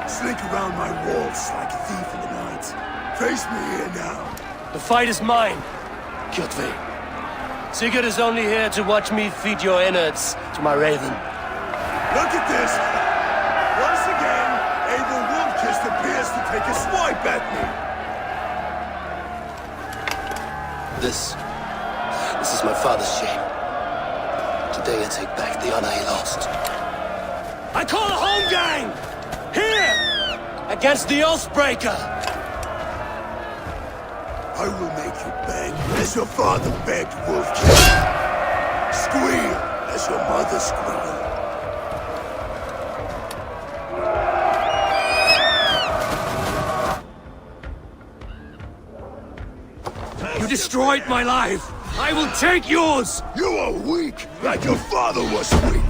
Slink around my walls like a thief in the night. Face me here now. The fight is mine, Kjotve. Sigurd is only here to watch me feed your innards to my raven. Look at this! Once again, Abel Wolfkist appears to take a swipe at me. This is my father's shame. Today I take back the honor he lost. I call a home gang! Here! Against the Oathbreaker! I will make you beg as your father begged Wolfkist. Squeal as your mother squealed. You destroyed my life! I will take yours! You are weak, like your father was weak!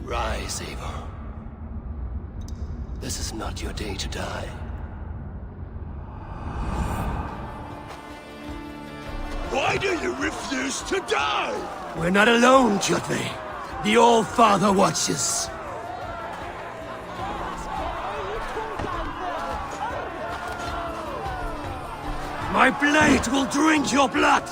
Rise, Eivor. This is not your day to die. Why do you refuse to die? We're not alone, Kjotve. The All-Father watches. My blade will drink your blood!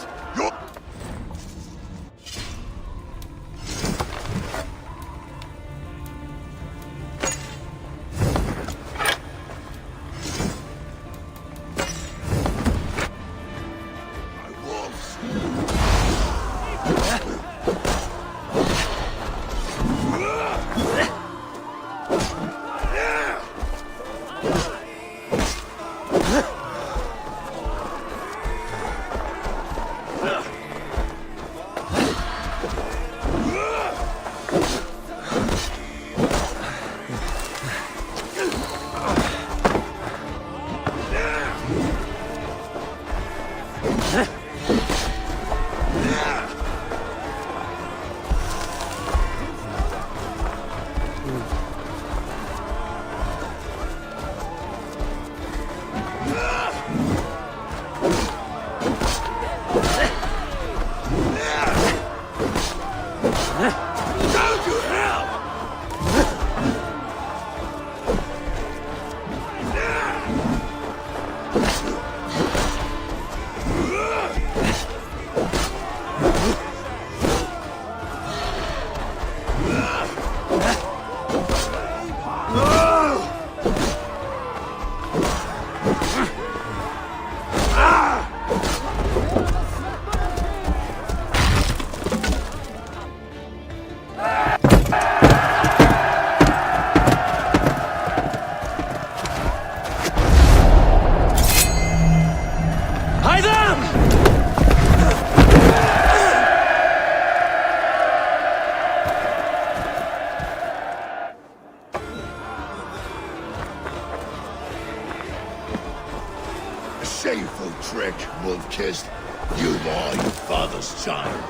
Shameful trick, Wolfkist. You are your father's child.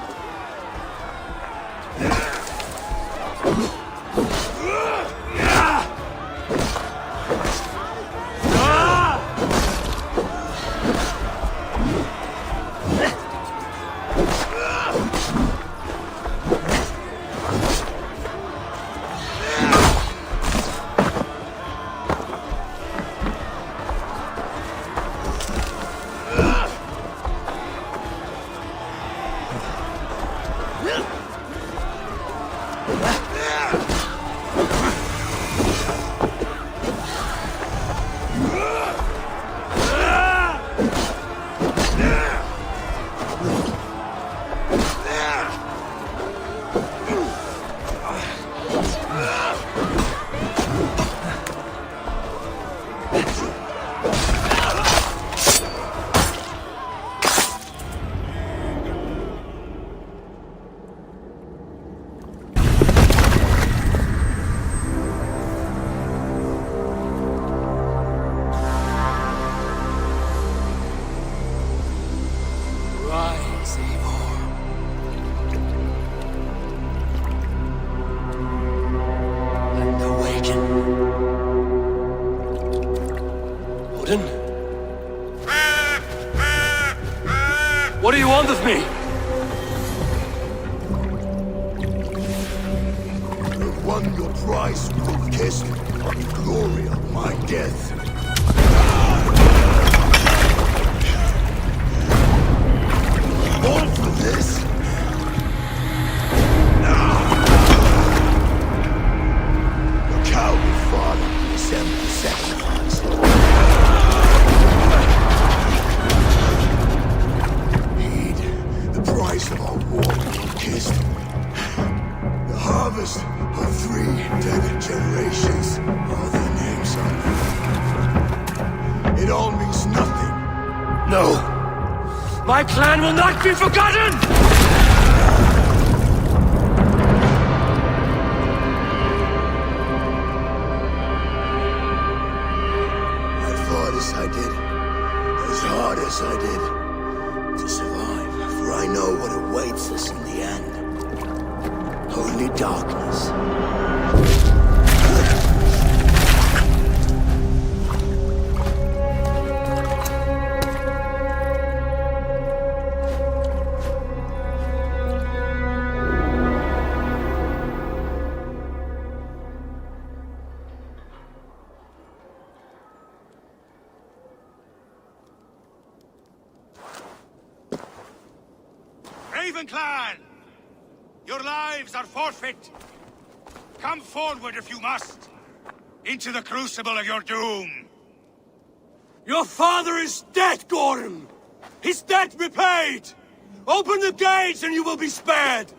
What do you want of me? You've won your prize, wolf-kissed, on the glory of my death. All for this? Your cowardly father is empty sacrifice. The price of our war, kissed. The harvest of 3 dead generations. All their names on it. It all means nothing. No! My clan will not be forgotten! I fought as I did, as hard as I did, to survive. For I know what awaits us in the end. Only darkness. Raven Clan! Your lives are forfeit. Come forward if you must. Into the crucible of your doom. Your father is dead, Gordon! His debt repaid! Open the gates and you will be spared!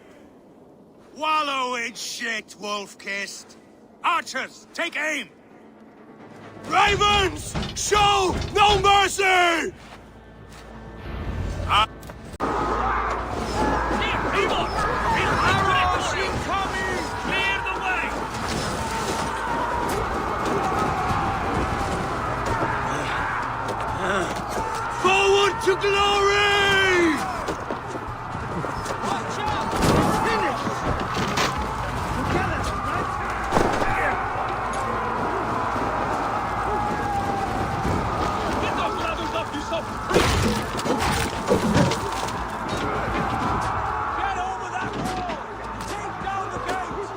Wallow in shit, wolf-kissed. Archers, take aim! Ravens! Show no mercy! Forward to glory! Watch out! Finish! Together, Get those ladders up, you son! Get over that wall! Take down the gate!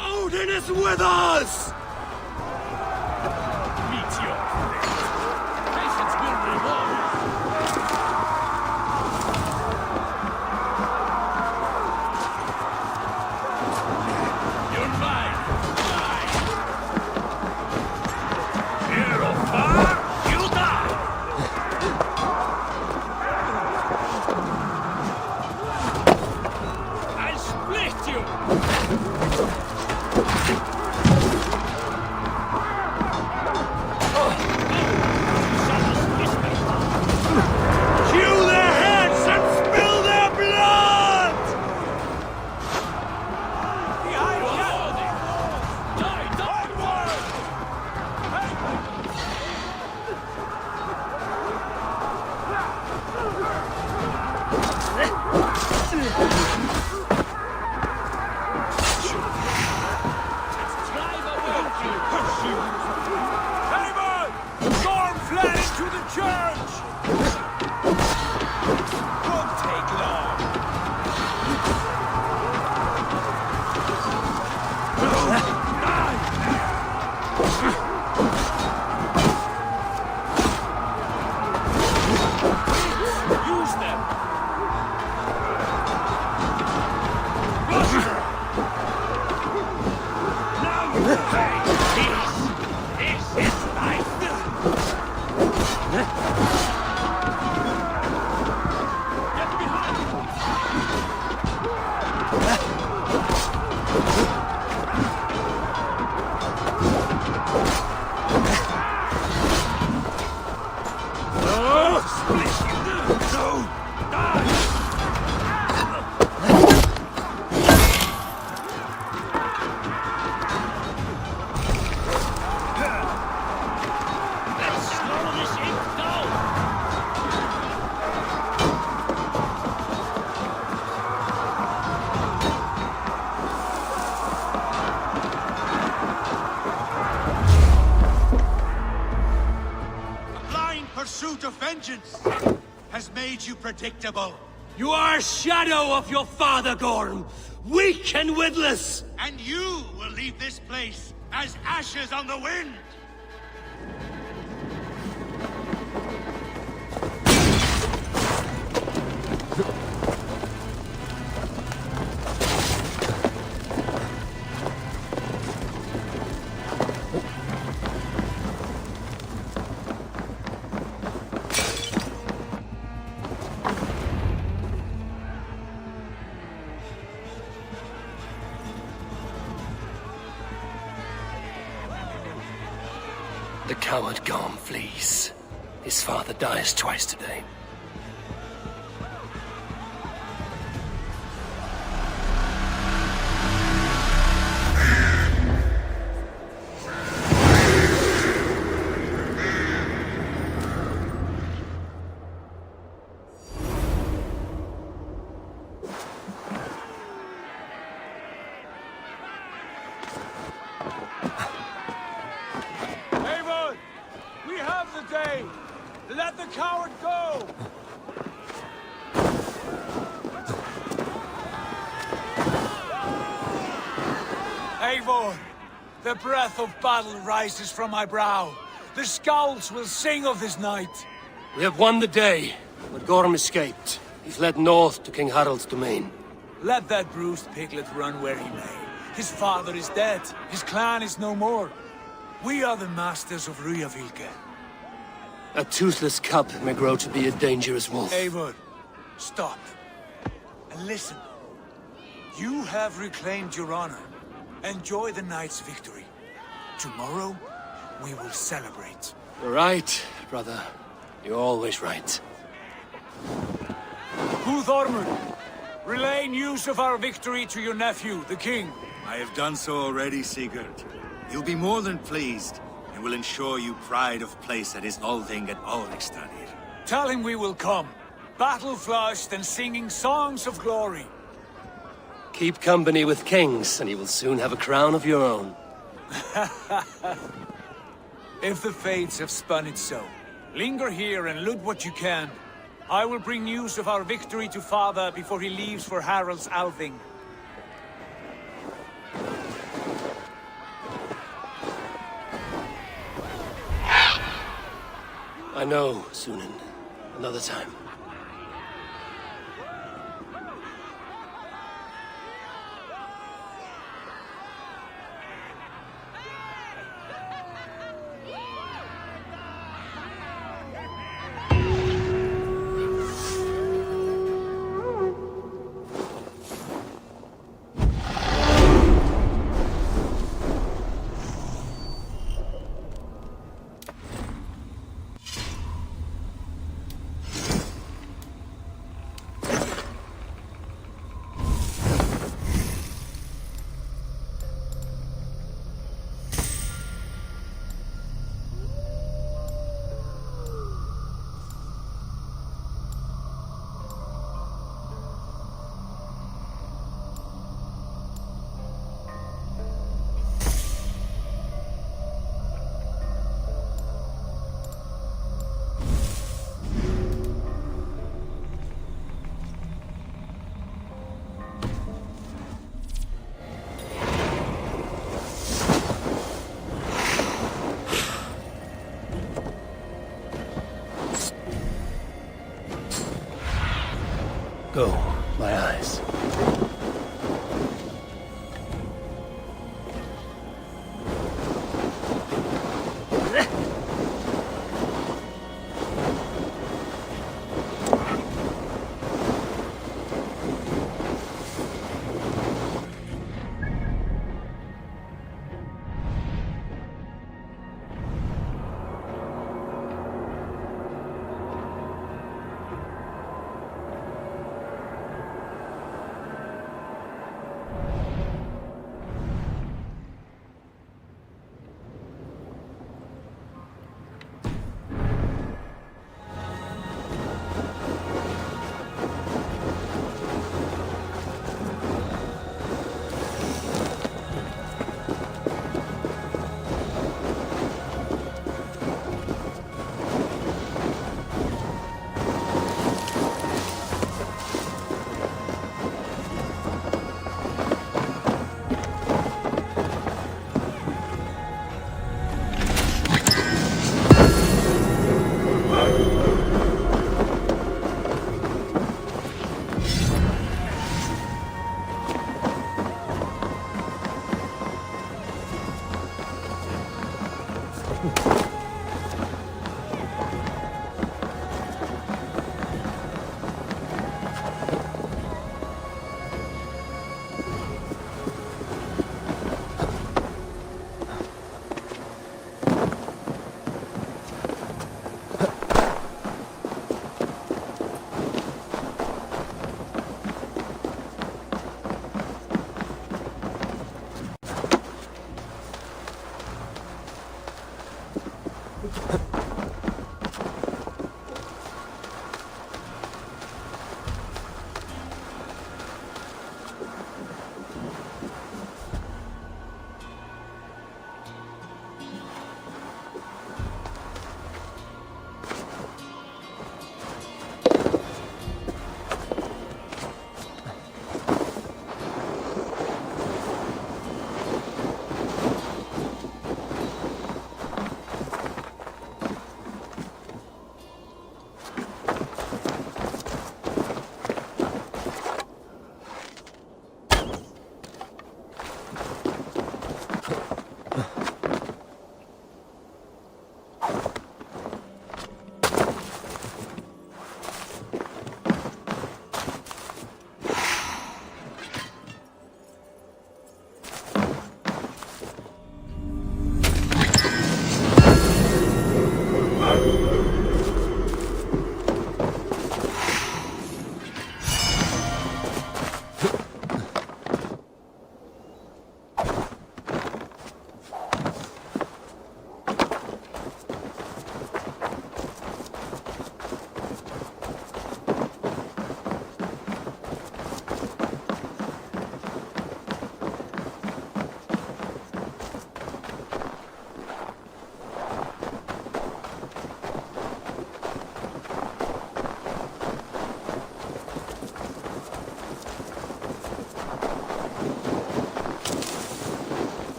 Odin is with us! Meet your fate. Patience will reward. You're mine. Mine. Here of far, you die. I'll split you. Hew their heads and spill their blood! Behind you! Die, die! Drive away, you pursue! Anyone! Storm fled into the church! foolish! No! Die! Pursuit of vengeance has made you predictable. You are a shadow of your father, Gorm. Weak and witless. And you will leave this place as ashes on the wind. The coward Gorm flees. His father dies twice today. Let the coward go! Eivor, the breath of battle rises from my brow. The scouts will sing of this night. We have won the day, but Gorm escaped. He fled north to King Harald's domain. Let that bruised piglet run where he may. His father is dead. His clan is no more. We are the masters of Ryjavík. A toothless cub may grow to be a dangerous wolf. Eivor, stop. And listen. You have reclaimed your honor. Enjoy the night's victory. Tomorrow, we will celebrate. You're right, brother. You're always right. Guthormur, relay news of our victory to your nephew, the king. I have done so already, Sigurd. He'll be more than pleased, and will ensure you pride of place at his Althing at Alrikstadir. Tell him we will come, battle-flushed and singing songs of glory. Keep company with kings, and you will soon have a crown of your own. If the fates have spun it so, linger here and loot what you can. I will bring news of our victory to father before he leaves for Harald's Althing. I know, Sunan. Another time. Go, my eyes.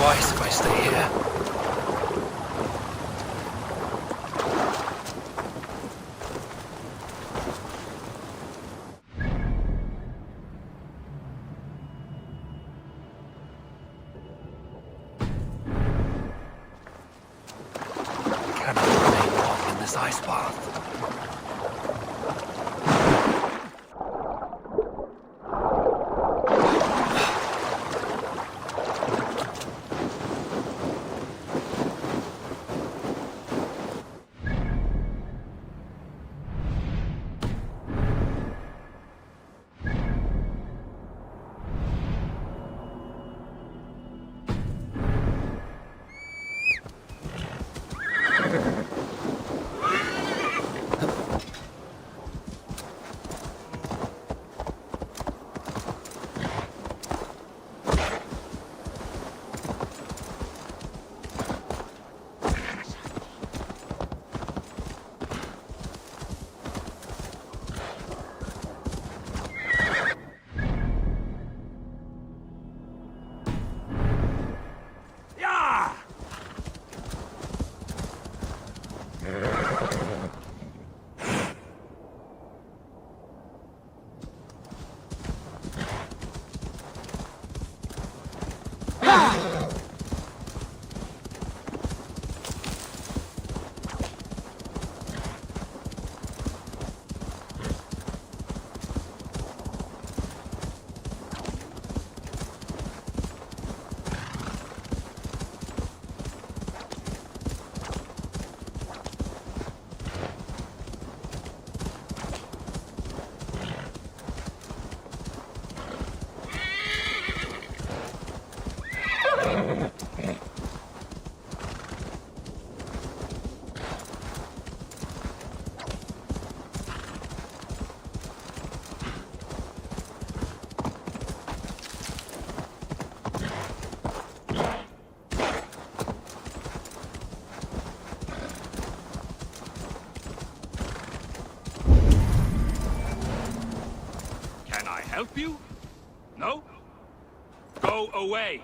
wise if I stay here. Cannot remain long in this ice path. Help you? No? Go away!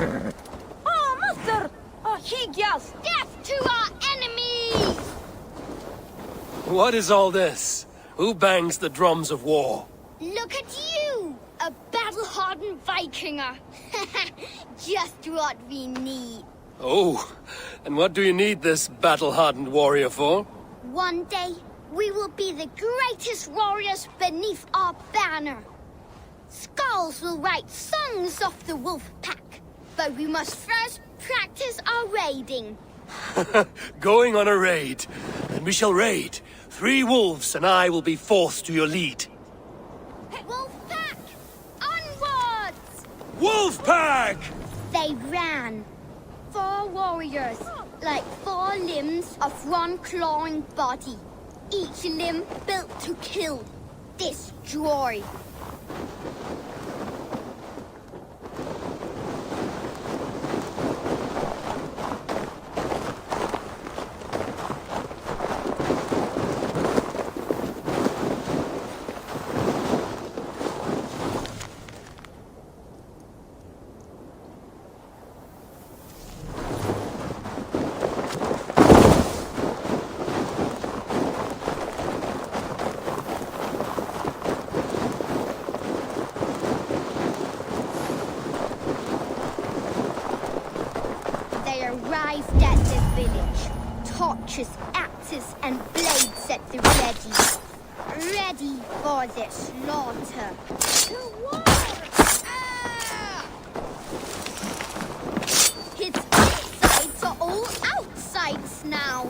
Oh, master! Oh, Higyas! Death to our enemies! What is all this? Who bangs the drums of war? Look at you! A battle-hardened Vikinger! Just what we need. Oh, and what do you need this battle-hardened warrior for? One day, we will be the greatest warriors beneath our banner. Skulls will write songs of the wolf pack, but we must first practice our raiding. Going on a raid. Then we shall raid. 3 wolves and I will be fourth to your lead. Wolf pack! Onwards! Wolf pack! They ran. 4 warriors, like 4 limbs of one clawing body. Each limb built to kill, destroy. Arrived at the village. Torches, axes, and blades at the ready. Ready for the slaughter. The war! Ah! His insides are all outsides now.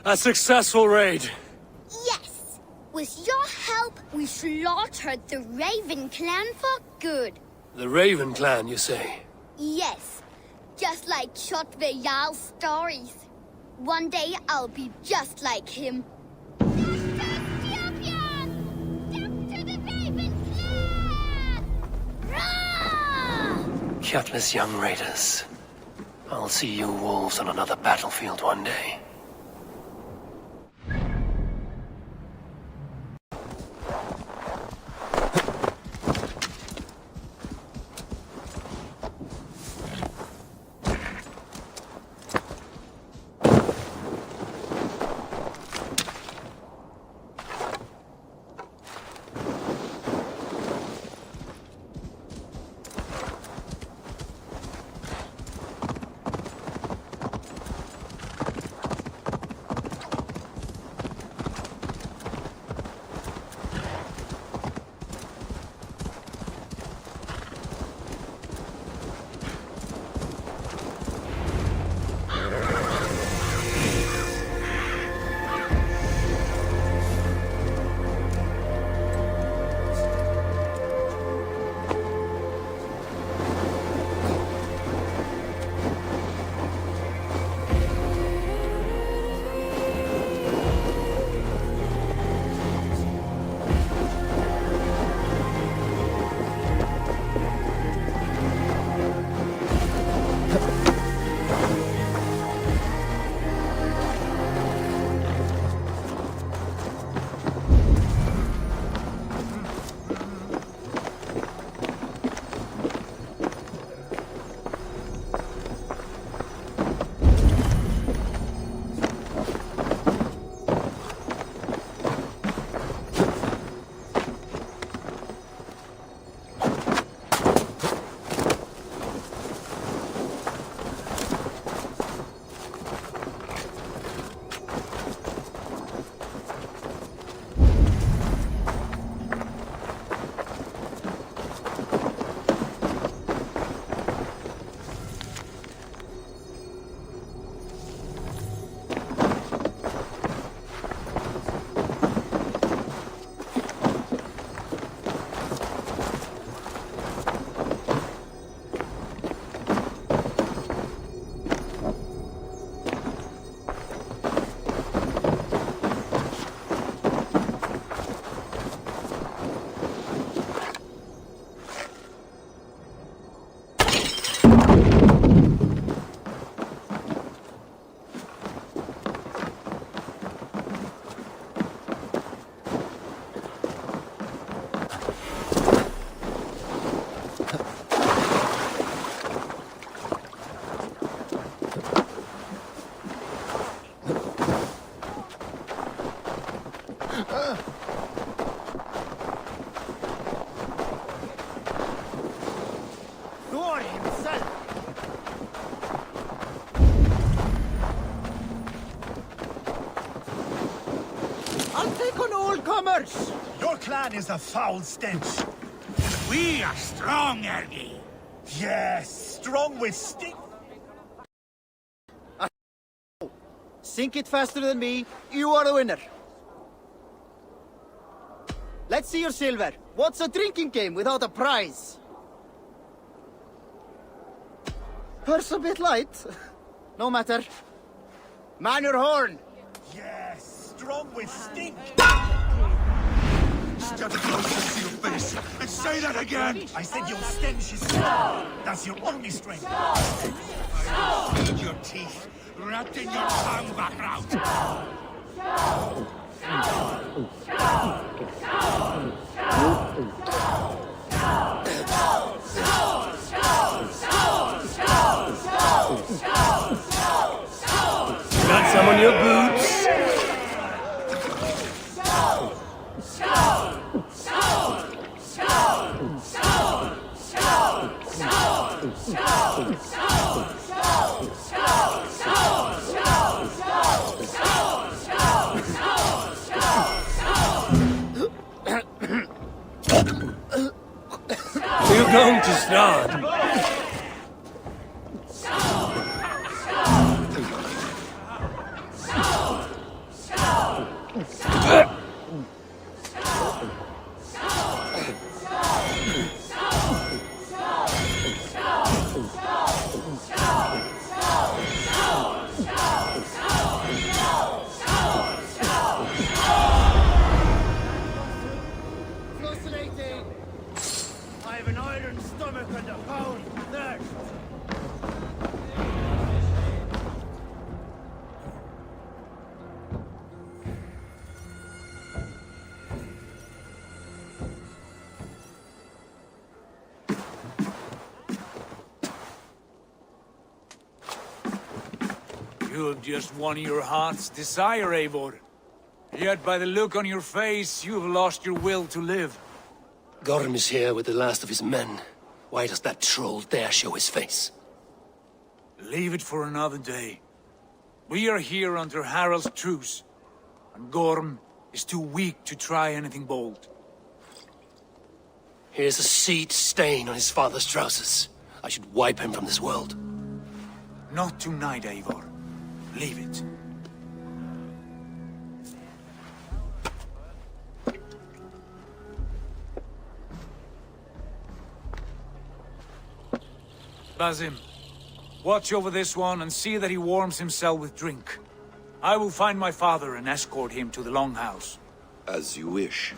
A successful raid. Yes! With your help, we slaughtered the Raven clan for good. The Raven clan, you say? Yes. Just like Shotve Jarl's stories. One day, I'll be just like him. Gutless young raiders. I'll see you wolves on another battlefield one day. Thor himself! I'll take on all comers! Your clan is a foul stench. We are strong, Ergi. Yes, strong with stink. Sink it faster than me, you are the winner. Let's see your silver. What's a drinking game without a prize? Purse a bit light. No matter. Man your horn. Yes, strong with stink. Step closer to your face and say that again. I said your stench is strong. That's your only strength. Eat your teeth wrapped in your tongue back out. Got some on your boots? You're going to start. Fascinating! I have an iron stomach and a pound thirst. You have just won your heart's desire, Eivor. Yet by the look on your face, you have lost your will to live. Gorm is here with the last of his men. Why does that troll dare show his face? Leave it for another day. We are here under Harald's truce, and Gorm is too weak to try anything bold. Here's a seed stain on his father's trousers. I should wipe him from this world. Not tonight, Eivor. Leave it. Basim, watch over this one and see that he warms himself with drink. I will find my father and escort him to the Longhouse. As you wish.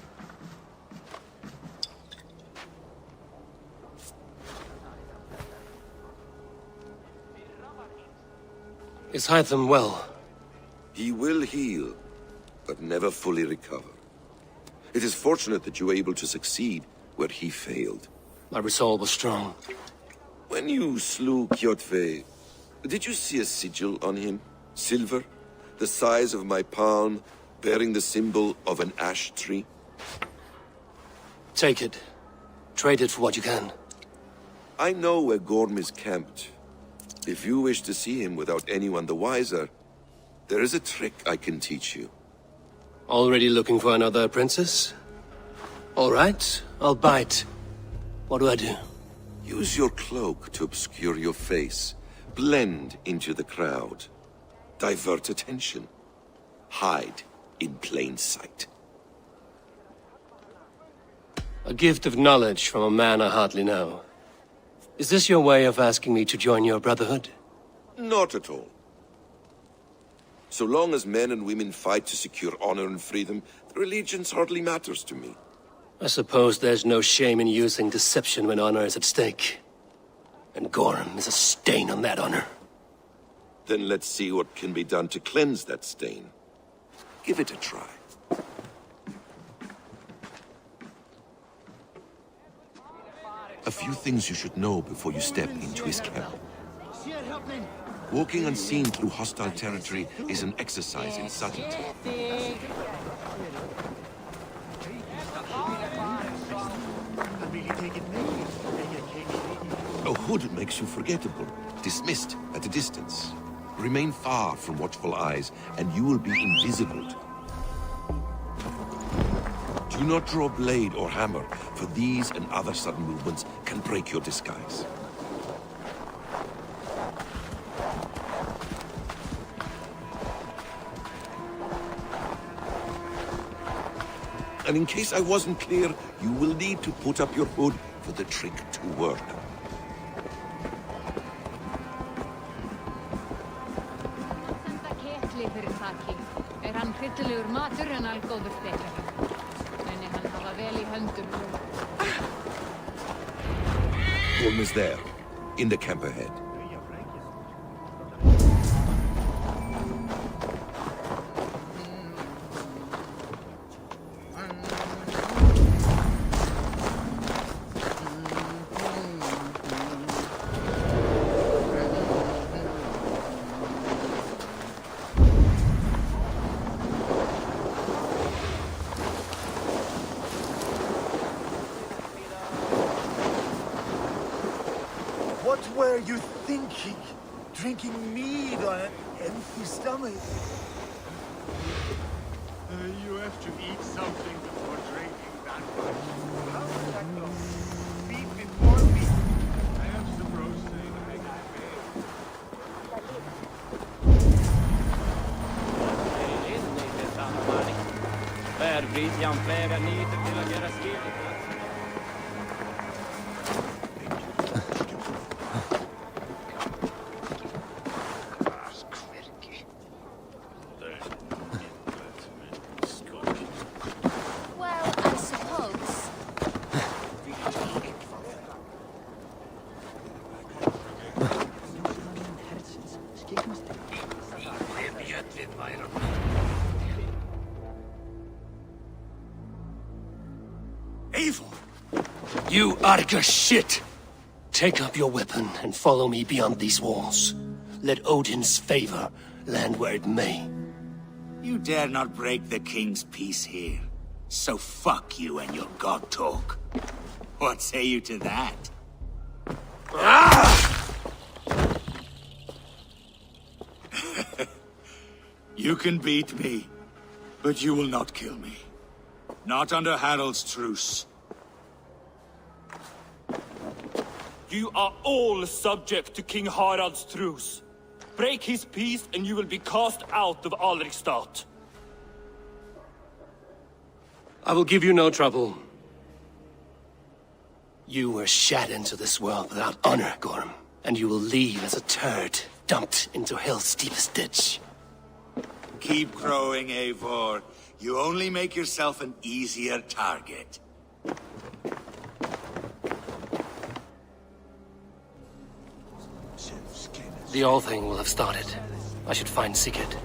Is Hytham well? He will heal, but never fully recover. It is fortunate that you were able to succeed where he failed. My resolve was strong. When you slew Kjotve, did you see a sigil on him? Silver? The size of my palm, bearing the symbol of an ash tree? Take it. Trade it for what you can. I know where Gorm is camped. If you wish to see him without anyone the wiser, there is a trick I can teach you. Already looking for another princess? All right, I'll bite. What do I do? Use your cloak to obscure your face. Blend into the crowd. Divert attention. Hide in plain sight. A gift of knowledge from a man I hardly know. Is this your way of asking me to join your brotherhood? Not at all. So long as men and women fight to secure honor and freedom, their allegiance hardly matters to me. I suppose there's no shame in using deception when honor is at stake. And Gorm is a stain on that honor. Then let's see what can be done to cleanse that stain. Give it a try. A few things you should know before you step into his camp. Walking unseen through hostile territory is an exercise in subtlety. hood makes you forgettable, dismissed at a distance. Remain far from watchful eyes, and you will be invisible. Do not draw blade or hammer, for these and other sudden movements can break your disguise. And in case I wasn't clear, you will need to put up your hood for the trick to work. Holm is there, in the camp ahead. What were you thinking? Drinking mead on an empty stomach? You have to eat something before drinking that much. How did that go? Beef before meat. I have some roasting to make my Well, I suppose. Evil! You Arga shit! Take up your weapon and follow me beyond these walls. Let Odin's favor land where it may. You dare not break the king's peace here. So fuck you and your god talk. What say you to that? You can beat me, but you will not kill me. Not under Harald's truce. You are all subject to King Harald's truce. Break his peace and you will be cast out of Alrikstad. I will give you no trouble. You were shat into this world without honor, Gorm, and you will leave as a turd dumped into hell's deepest ditch. Keep crowing, Eivor. You only make yourself an easier target. The All-Thing will have started. I should find Sigurd.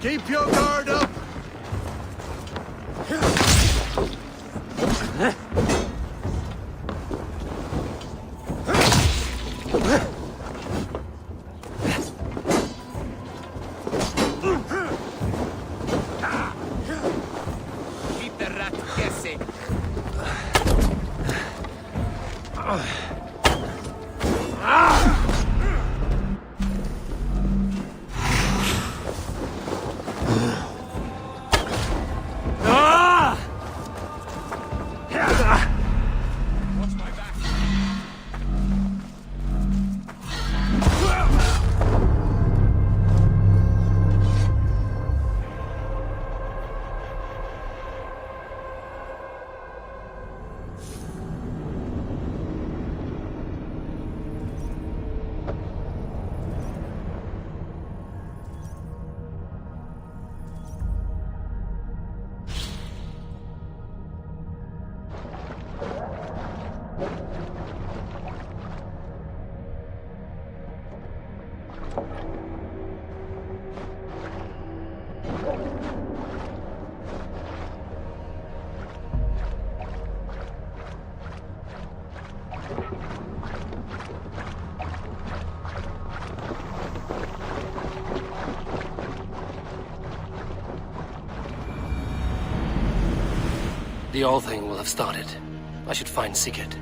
Keep your guard up! Keep the rat guessing. The All Thing will have started. I should find Sigurd.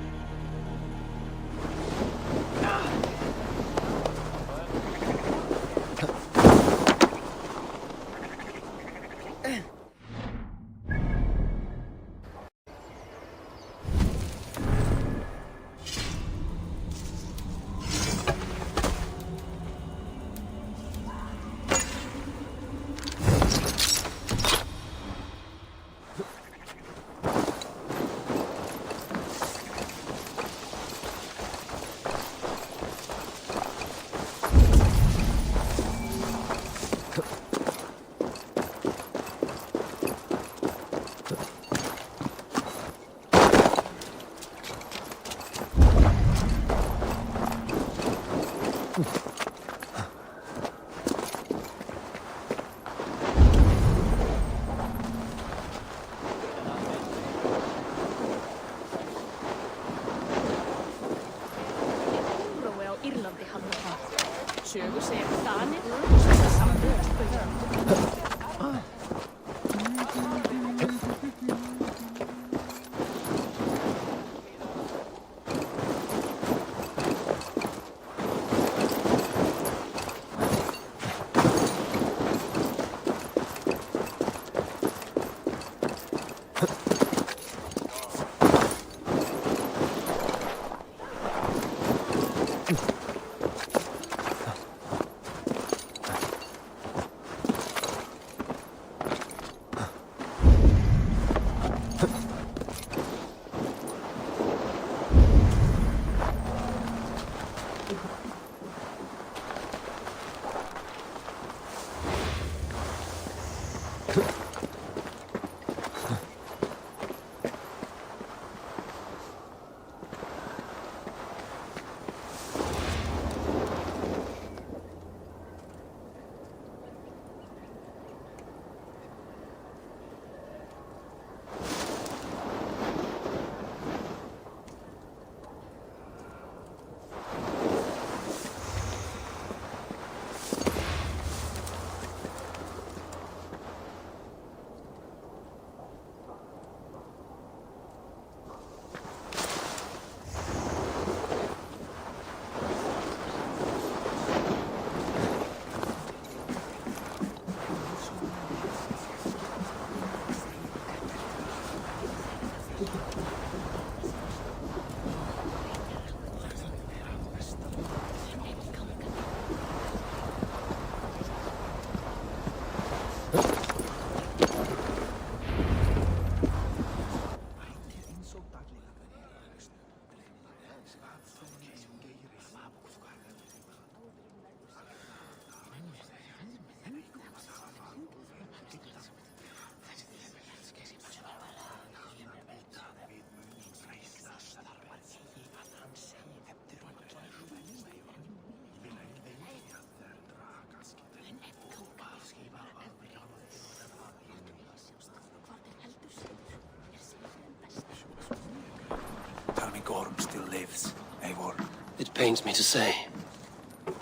lives, Eivor. It pains me to say.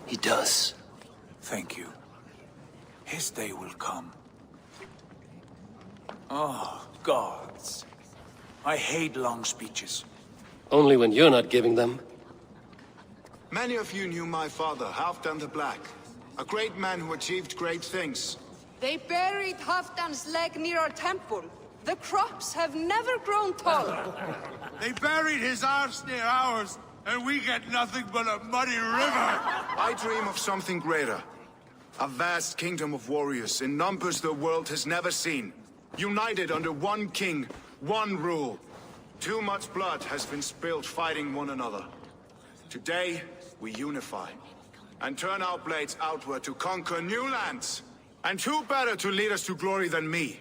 He does. Thank you. His day will come. Oh, gods. I hate long speeches. Only when you're not giving them. Many of you knew my father, Halfdan the Black. A great man who achieved great things. They buried Halfdan's leg near our temple. The crops have never grown taller. They buried his arse near ours, and we get nothing but a muddy river. I dream of something greater. A vast kingdom of warriors in numbers the world has never seen. United under one king, one rule. Too much blood has been spilled fighting one another. Today, we unify. And turn our blades outward to conquer new lands. And who better to lead us to glory than me?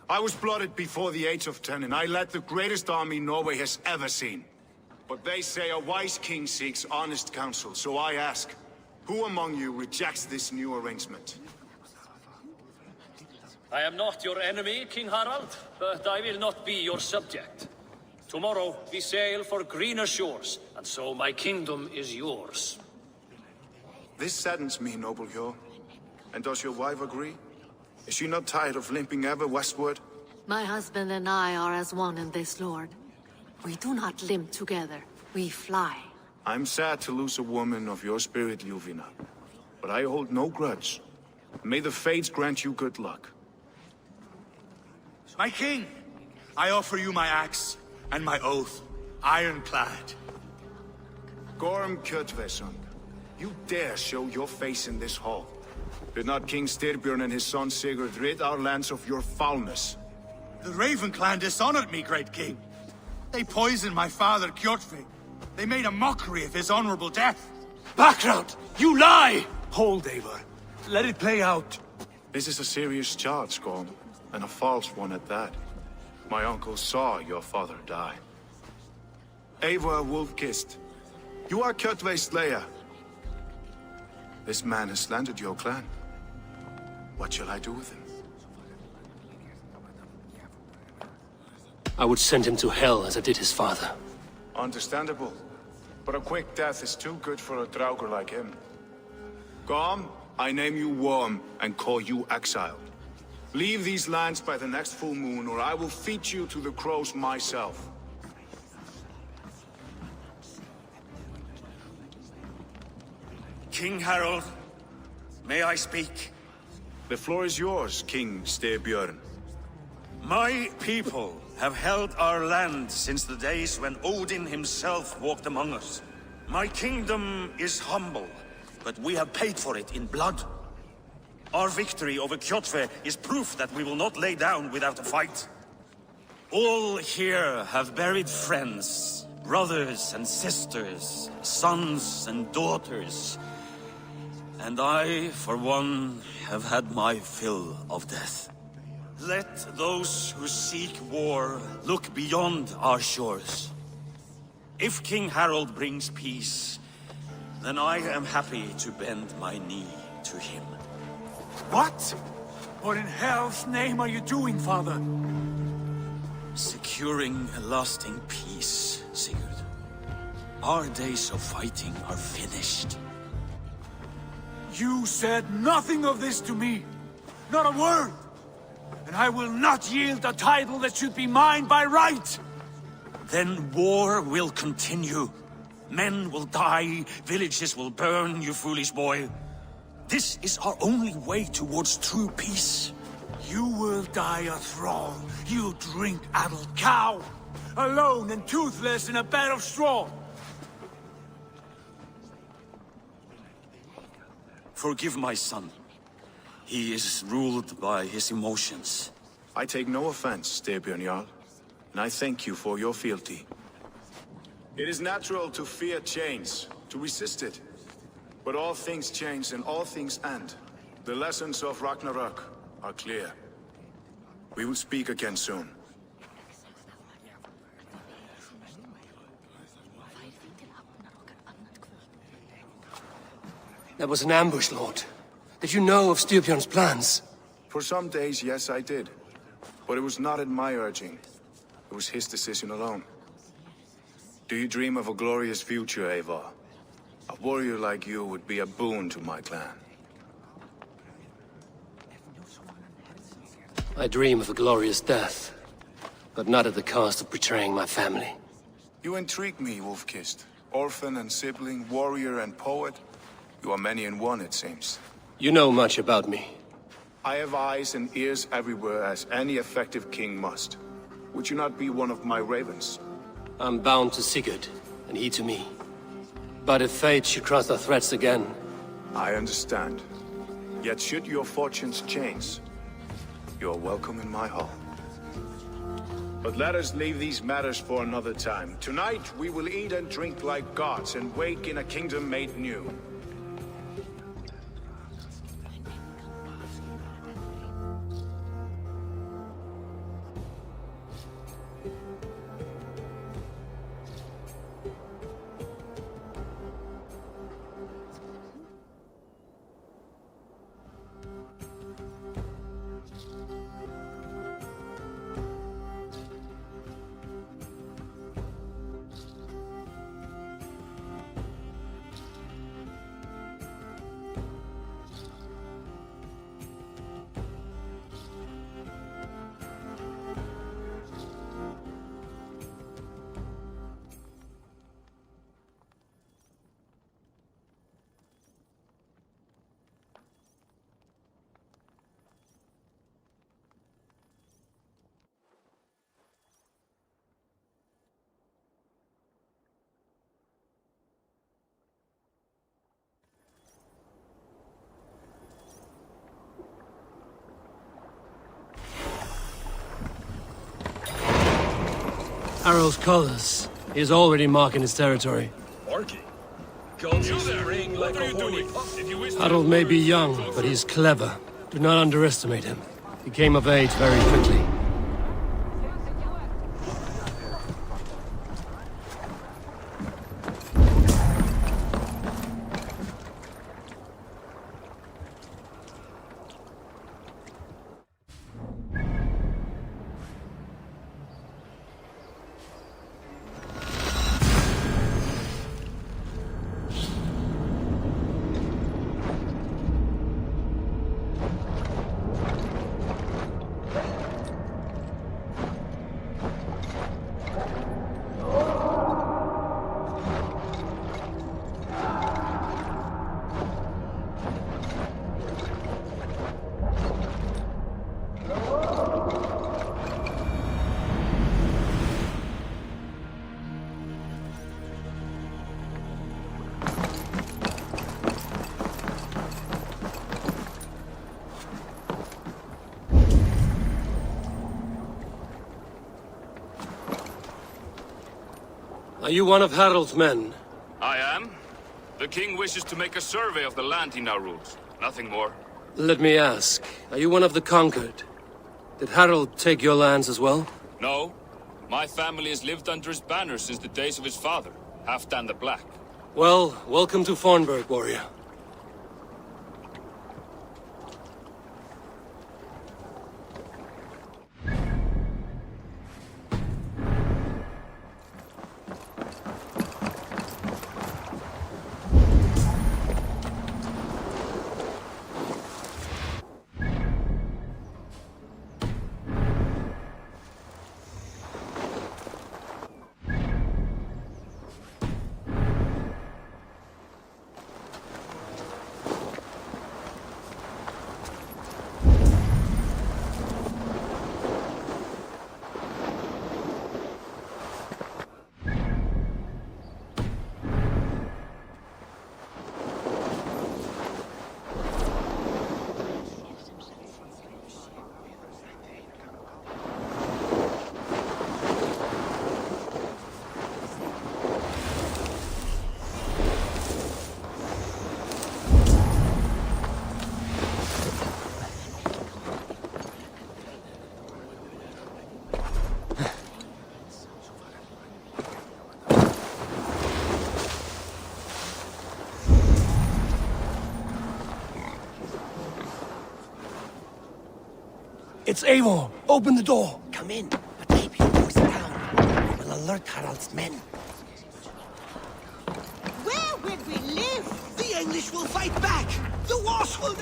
I was blooded before the age of 10, and I led the greatest army Norway has ever seen. But they say a wise king seeks honest counsel, so I ask, who among you rejects this new arrangement? I am not your enemy, King Harald, but I will not be your subject. Tomorrow we sail for greener shores, and so my kingdom is yours. This saddens me, noble Hjor. And does your wife agree? Is she not tired of limping ever westward? My husband and I are as one in this, Lord. We do not limp together, we fly. I'm sad to lose a woman of your spirit, Ljuvina. But I hold no grudge. May the fates grant you good luck. My king, I offer you my axe and my oath, ironclad. Gorm Kjotveson, you dare show your face in this hall. Did not King Styrbjörn and his son Sigurd rid our lands of your foulness? The Raven clan dishonored me, great king. They poisoned my father, Kjotve. They made a mockery of his honorable death. Background! You lie! Hold, Eivor. Let it play out. This is a serious charge, Gorm, and a false one at that. My uncle saw your father die. Eivor Wolf-Kissed, you are Kjotve's slayer. This man has slandered your clan. What shall I do with him? I would send him to hell as I did his father. Understandable. But a quick death is too good for a Draugr like him. Gorm, I name you Worm and call you exiled. Leave these lands by the next full moon, or I will feed you to the crows myself. King Harald, may I speak? The floor is yours, King Styrbjörn. My people have held our land since the days when Odin himself walked among us. My kingdom is humble, but we have paid for it in blood. Our victory over Kjotve is proof that we will not lay down without a fight. All here have buried friends, brothers and sisters, sons and daughters. And I, for one, have had my fill of death. Let those who seek war look beyond our shores. If King Harald brings peace, then I am happy to bend my knee to him. What? What in hell's name are you doing, father? Securing a lasting peace, Sigurd. Our days of fighting are finished. You said nothing of this to me. Not a word. And I will not yield a title that should be mine by right. Then war will continue. Men will die, villages will burn, you foolish boy. This is our only way towards true peace. You will die a thrall, you drink-addled cow. Alone and toothless in a bed of straw. Forgive my son. He is ruled by his emotions. I take no offense, Styrbjörn Jarl, and I thank you for your fealty. It is natural to fear change, to resist it. But all things change and all things end. The lessons of Ragnarok are clear. We will speak again soon. That was an ambush, Lord. Did you know of Styrbjörn's plans? For some days, yes, I did. But it was not at my urging. It was his decision alone. Do you dream of a glorious future, Eivor? A warrior like you would be a boon to my clan. I dream of a glorious death, but not at the cost of betraying my family. You intrigue me, Wolf-Kissed. Orphan and sibling, warrior and poet. You are many in one, it seems. You know much about me. I have eyes and ears everywhere, as any effective king must. Would you not be one of my ravens? I'm bound to Sigurd, and he to me. But if fate should cross our threads again... I understand. Yet should your fortunes change, you are welcome in my hall. But let us leave these matters for another time. Tonight, we will eat and drink like gods and wake in a kingdom made new. Harald's colors. He is already marking his territory. Marking? Guns ring like a horny pup. Harald may be young, but he's clever. Do not underestimate him. He came of age very quickly. Are you one of Harald's men? I am. The king wishes to make a survey of the land he now rules. Nothing more. Let me ask, are you one of the conquered? Did Harald take your lands as well? No. My family has lived under his banner since the days of his father, Halfdan the Black. Well, welcome to Fornburg, warrior. It's Eivor! Open the door! Come in, but keep your voice down. We will alert Harald's men. we live, the English will fight back! The Wasp will...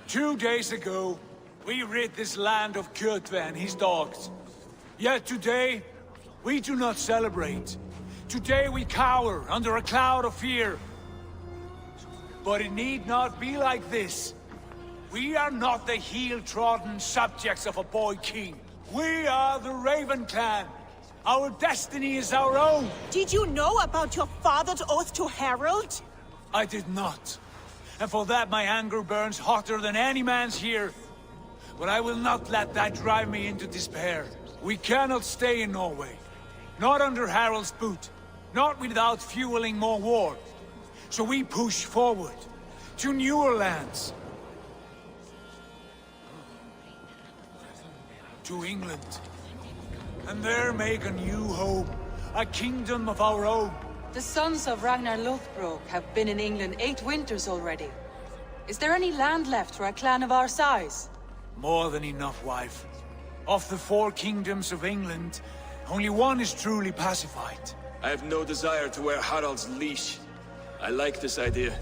Two days ago, we rid this land of Kjotve and his dogs. Yet today, we do not celebrate. Today we cower under a cloud of fear. But it need not be like this. We are not the heel-trodden subjects of a boy king. We are the Raven clan. Our destiny is our own. Did you know about your father's oath to Harold? I did not. And for that my anger burns hotter than any man's here. But I will not let that drive me into despair. We cannot stay in Norway. Not under Harold's boot. Not without fueling more war. So we push forward. To newer lands. To England. And there make a new home. A kingdom of our own. The sons of Ragnar Lothbrok have been in England 8 winters already. Is there any land left for a clan of our size? More than enough, wife. Of the 4 kingdoms of England, only one is truly pacified. I have no desire to wear Harald's leash. I like this idea.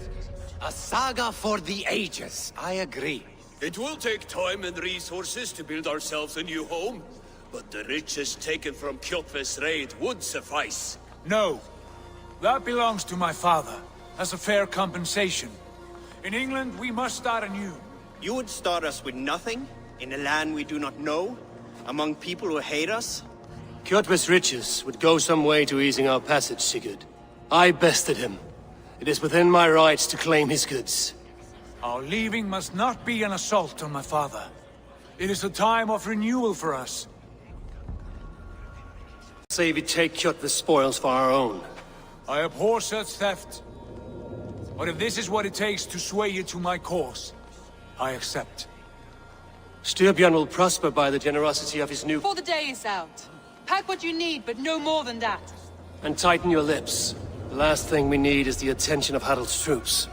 A saga for the ages, I agree. It will take time and resources to build ourselves a new home, but the riches taken from Kjotve's raid would suffice. No. That belongs to my father, as a fair compensation. In England, we must start anew. You would start us with nothing? In a land we do not know? Among people who hate us? Kjotve's riches would go some way to easing our passage, Sigurd. I bested him. It is within my rights to claim his goods. Our leaving must not be an assault on my father. It is a time of renewal for us. Say we take Kjotve's spoils for our own. I abhor such theft. But if this is what it takes to sway you to my cause, I accept. Styrbjörn will prosper by the generosity of his new... Before the day is out. Pack what you need, but no more than that. And tighten your lips. The last thing we need is the attention of Harald's troops.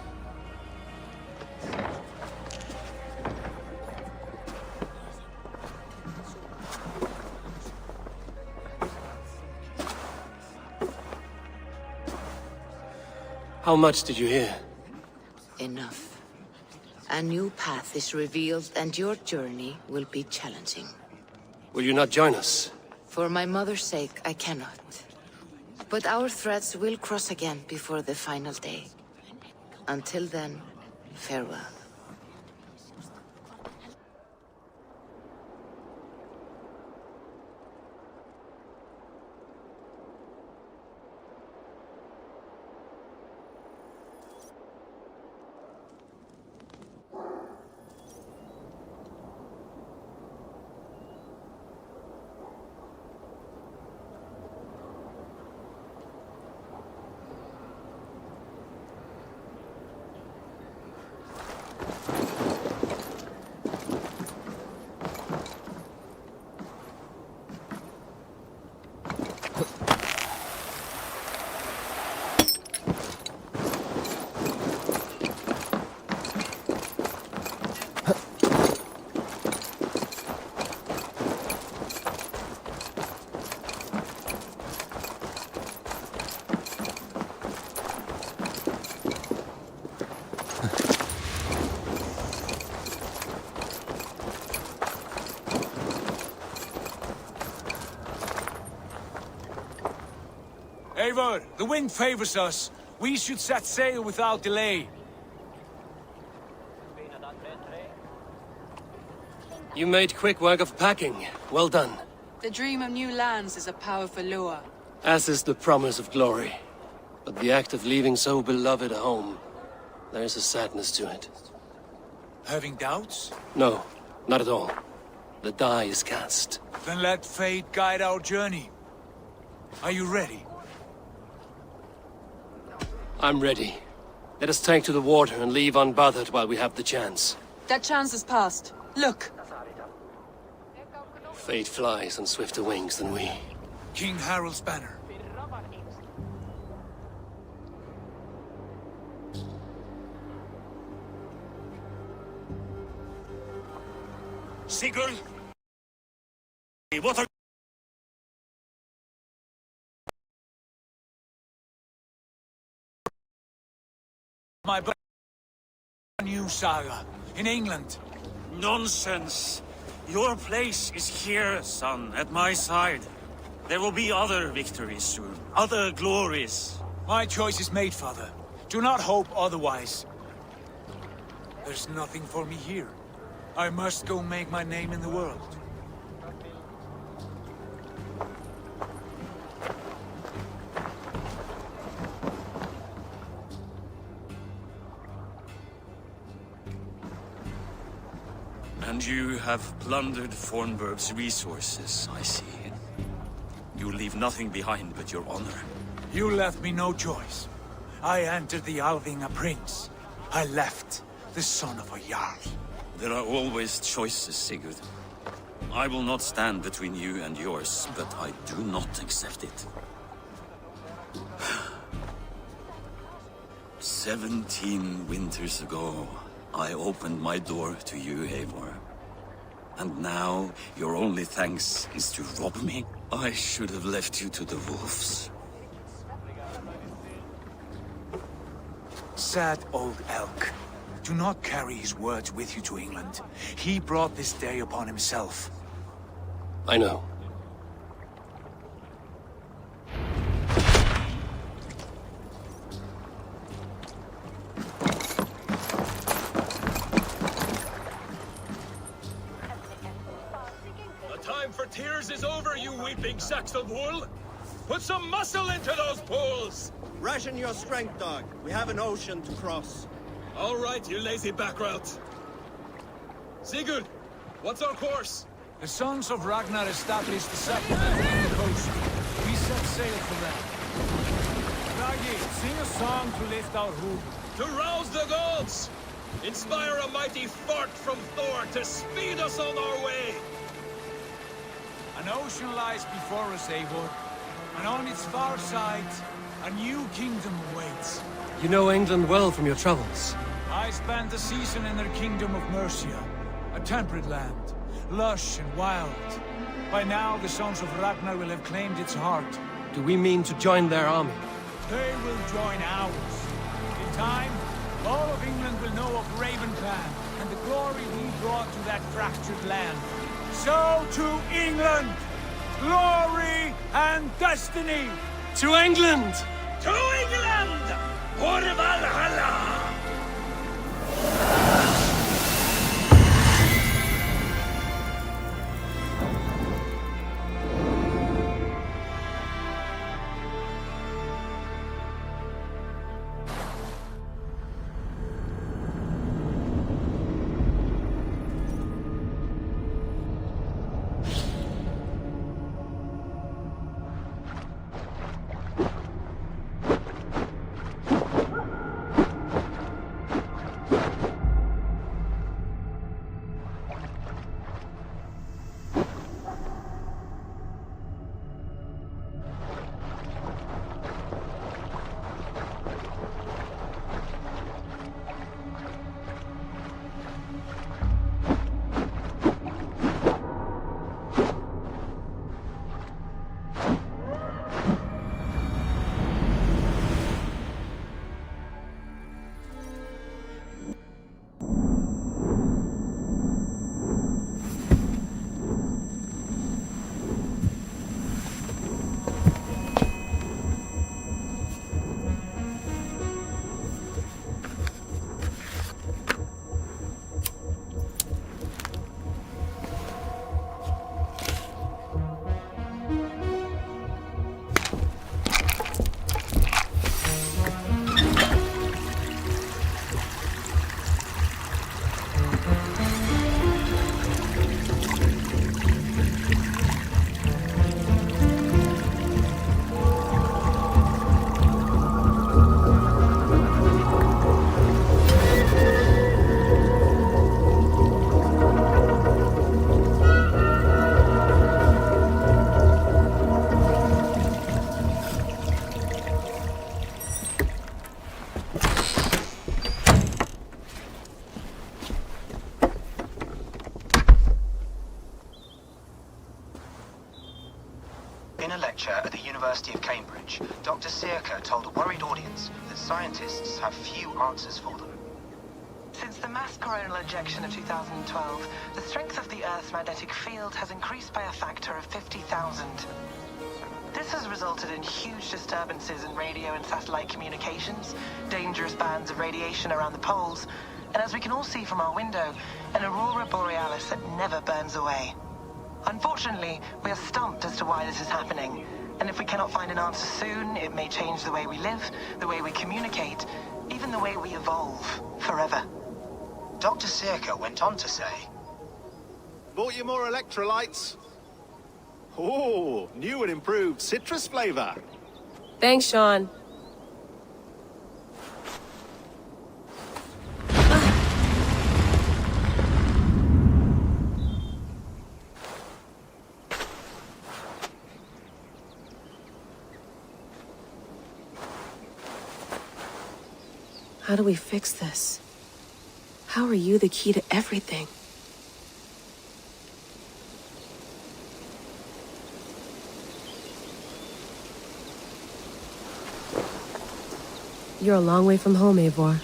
How much did you hear? Enough. A new path is revealed and your journey will be challenging. Will you not join us? For my mother's sake, I cannot. But our threads will cross again before the final day. Until then, farewell. Eivor, the wind favors us. We should set sail without delay. You made quick work of packing. Well done. The dream of new lands is a powerful lure. As is the promise of glory. But the act of leaving so beloved a home, there is a sadness to it. Having doubts? No, not at all. The die is cast. Then let fate guide our journey. Are you ready? I'm ready. Let us take to the water and leave unbothered while we have the chance. That chance is past. Look! Fate flies on swifter wings than we. King Harald's banner. Sigurd? What are... My new saga in England. Nonsense. Your place is here, son, at my side. There will be other victories soon, other glories. My choice is made, father. Do not hope otherwise. There's nothing for me here. I must go make my name in the world. And you have plundered Fornburg's resources, I see. You leave nothing behind but your honor. You left me no choice. I entered the Alving a prince. I left the son of a Jarl. There are always choices, Sigurd. I will not stand between you and yours, but I do not accept it. 17 winters ago, I opened my door to you, Eivor. And now, your only thanks is to rob me? I should have left you to the wolves. Sad old elk. Do not carry his words with you to England. He brought this day upon himself. I know. The time for tears is over, you weeping sacks of wool! Put some muscle into those pulls! Ration your strength, dog. We have an ocean to cross. All right, you lazy backrout. Sigurd, what's our course? The sons of Ragnar established the settlement on the coast. We set sail for them. Raggi, sing a song to lift our hood. To rouse the gods! Inspire a mighty fart from Thor to speed us on our way! An ocean lies before us, Eivor. And on its far side, a new kingdom awaits. You know England well from your travels. I spent a season in their kingdom of Mercia, a temperate land, lush and wild. By now, the sons of Ragnar will have claimed its heart. Do we mean to join their army? They will join ours. In time, all of England will know of Raven Clan and the glory we brought to that fractured land. So to England! Glory and destiny! To England! To England! For Valhalla! In a lecture at the University of Cambridge, Dr. Circa told a worried audience that scientists have few answers for them. Since the mass coronal ejection of 2012, the strength of the Earth's magnetic field has increased by a factor of 50,000. This has resulted in huge disturbances in radio and satellite communications, dangerous bands of radiation around the poles, and as we can all see from our window, an aurora borealis that never burns away. Unfortunately, we are stumped as to why this is happening, and if we cannot find an answer soon, it may change the way we live, the way we communicate, even the way we evolve forever. Dr. Circa went on to say, Bought you more electrolytes? Oh, new and improved citrus flavor. Thanks, Sean. How do we fix this? How are you the key to everything? You're a long way from home, Eivor.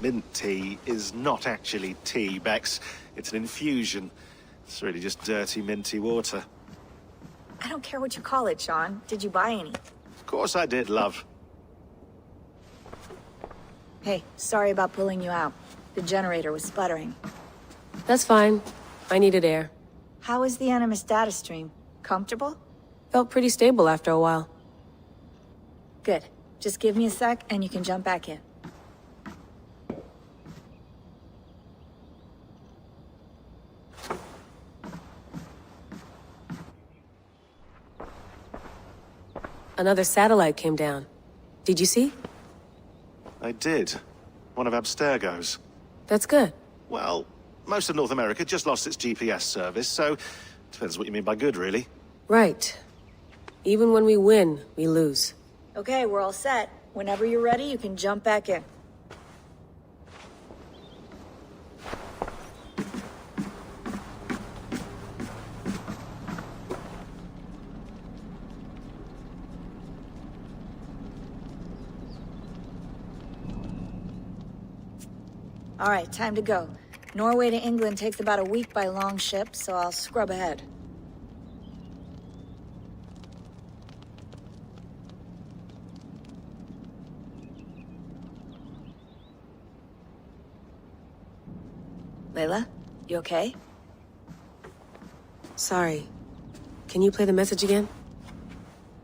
Mint tea is not actually tea, Bex. It's an infusion. It's really just dirty, minty water. I don't care what you call it, Sean. Did you buy any? Of course I did, love. Hey, sorry about pulling you out. The generator was sputtering. That's fine. I needed air. How is the Animus data stream? Comfortable? Felt pretty stable after a while. Good. Just give me a sec and you can jump back in. Another satellite came down. Did you see? I did. One of Abstergo's. That's good. Well, most of North America just lost its GPS service, so depends what you mean by good, really. Right. Even when we win, we lose. Okay, we're all set. Whenever you're ready, you can jump back in. All right, time to go. Norway to England takes about a week by long ship, so I'll scrub ahead. Layla, you okay? Sorry. Can you play the message again?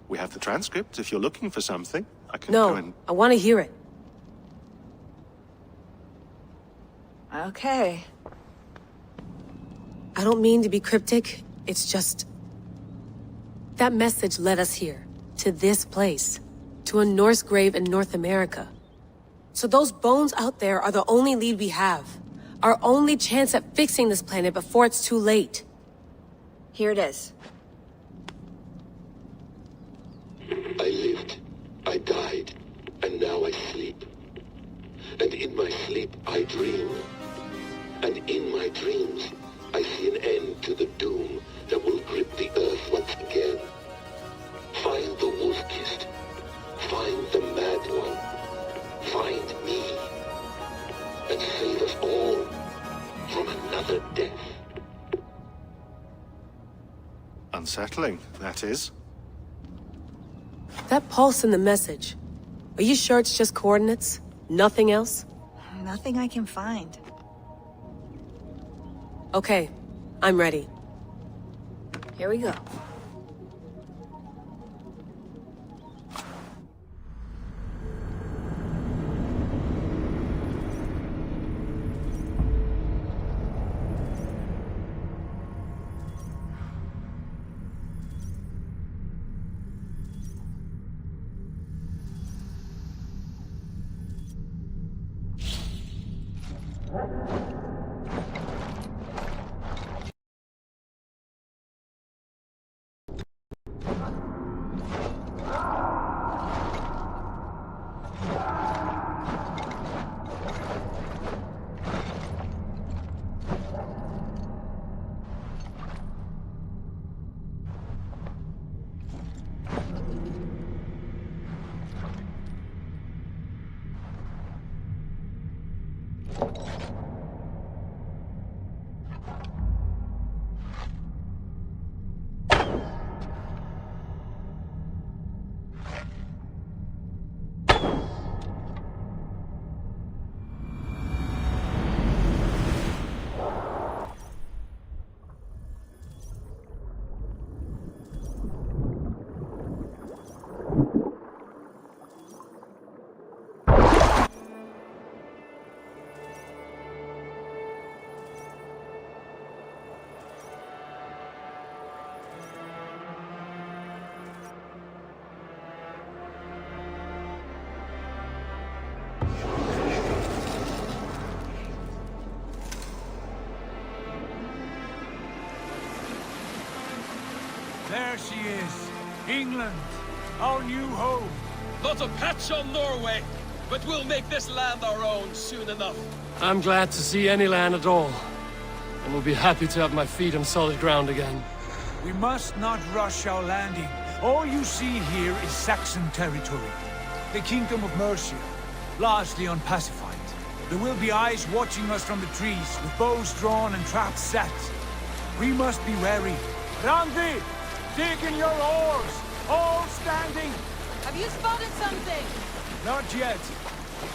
We have the transcript. If you're looking for something, I can go and... No, I want to hear it. Okay. I don't mean to be cryptic. It's just... that message led us here. To this place. To a Norse grave in North America. So those bones out there are the only lead we have. Our only chance at fixing this planet before it's too late. Here it is. I lived, I died, and now I sleep. And in my sleep I dream. And in my dreams, I see an end to the doom that will grip the earth once again. Find the wolf-kissed. Find the mad one. Find me. And save us all from another death. Unsettling, that is. That pulse in the message. Are you sure it's just coordinates? Nothing else? Nothing I can find. Okay, I'm ready. Here we go. There she is. England, our new home. Not a patch on Norway, but we'll make this land our own soon enough. I'm glad to see any land at all, and will be happy to have my feet on solid ground again. We must not rush our landing. All you see here is Saxon territory. The Kingdom of Mercia, largely unpacified. There will be eyes watching us from the trees, with bows drawn and traps set. We must be wary. Randi! Dig in your oars! All standing! Have you spotted something? Not yet.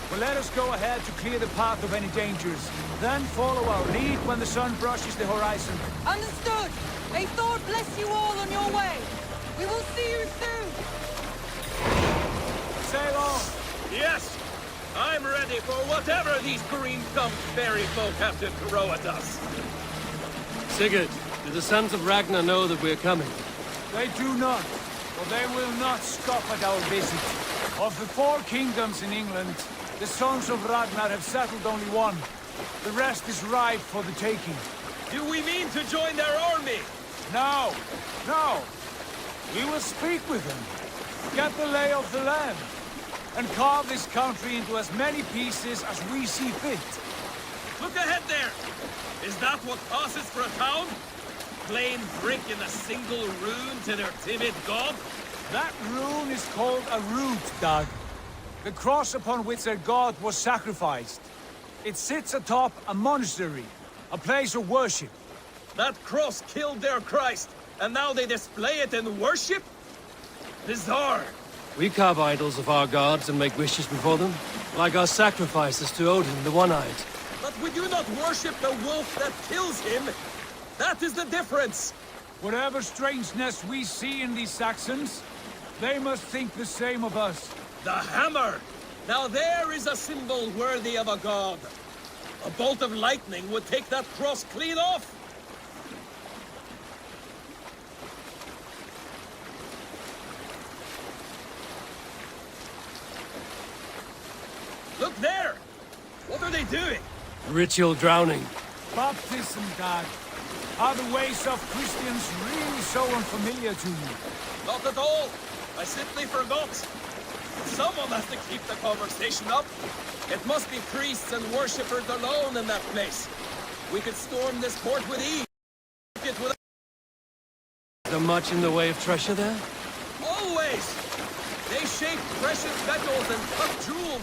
But let us go ahead to clear the path of any dangers. Then follow our lead when the sun brushes the horizon. Understood! May Thor bless you all on your way! We will see you soon! Sail on! Yes! I'm ready for whatever these green-thumbed fairy folk have to throw at us. Sigurd, do the sons of Ragnar know that we're coming? They do not, for they will not scoff at our visit. Of the 4 kingdoms in England, the sons of Ragnar have settled only one. The rest is ripe for the taking. Do we mean to join their army? No, no. We will speak with them, get the lay of the land, and carve this country into as many pieces as we see fit. Look ahead there! Is that what passes for a town? Plain brick in a single rune to their timid god? That rune is called a root, Dag. The cross upon which their god was sacrificed. It sits atop a monastery, a place of worship. That cross killed their Christ, and now they display it in worship? Bizarre. We carve idols of our gods and make wishes before them, like our sacrifices to Odin, the One-Eyed. But we do not worship the wolf that kills him. That is the difference! Whatever strangeness we see in these Saxons, they must think the same of us. The hammer! Now there is a symbol worthy of a god. A bolt of lightning would take that cross clean off! Look there! What are they doing? Ritual drowning. Baptism, Dag. Are the ways of Christians really so unfamiliar to you? Not at all. I simply forgot. Someone has to keep the conversation up. It must be priests and worshippers alone in that place. We could storm this port with ease. Is there much in the way of treasure there? Always! They shape precious metals and cut jewels.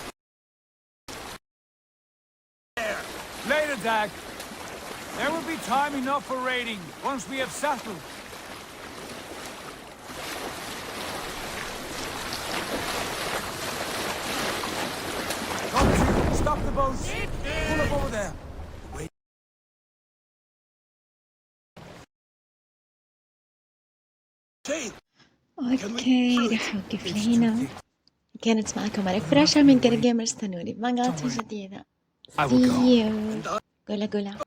There. Later, Dag. There will be time enough for raiding, once we have settled. Don't stop the boats! Pull up over there! Wait. اوكي رح اوقف لهنا. كانت معكم مريك فراشة من كريد جيمر. استنوني بمقاطع جديدة. See you. قولا قولا.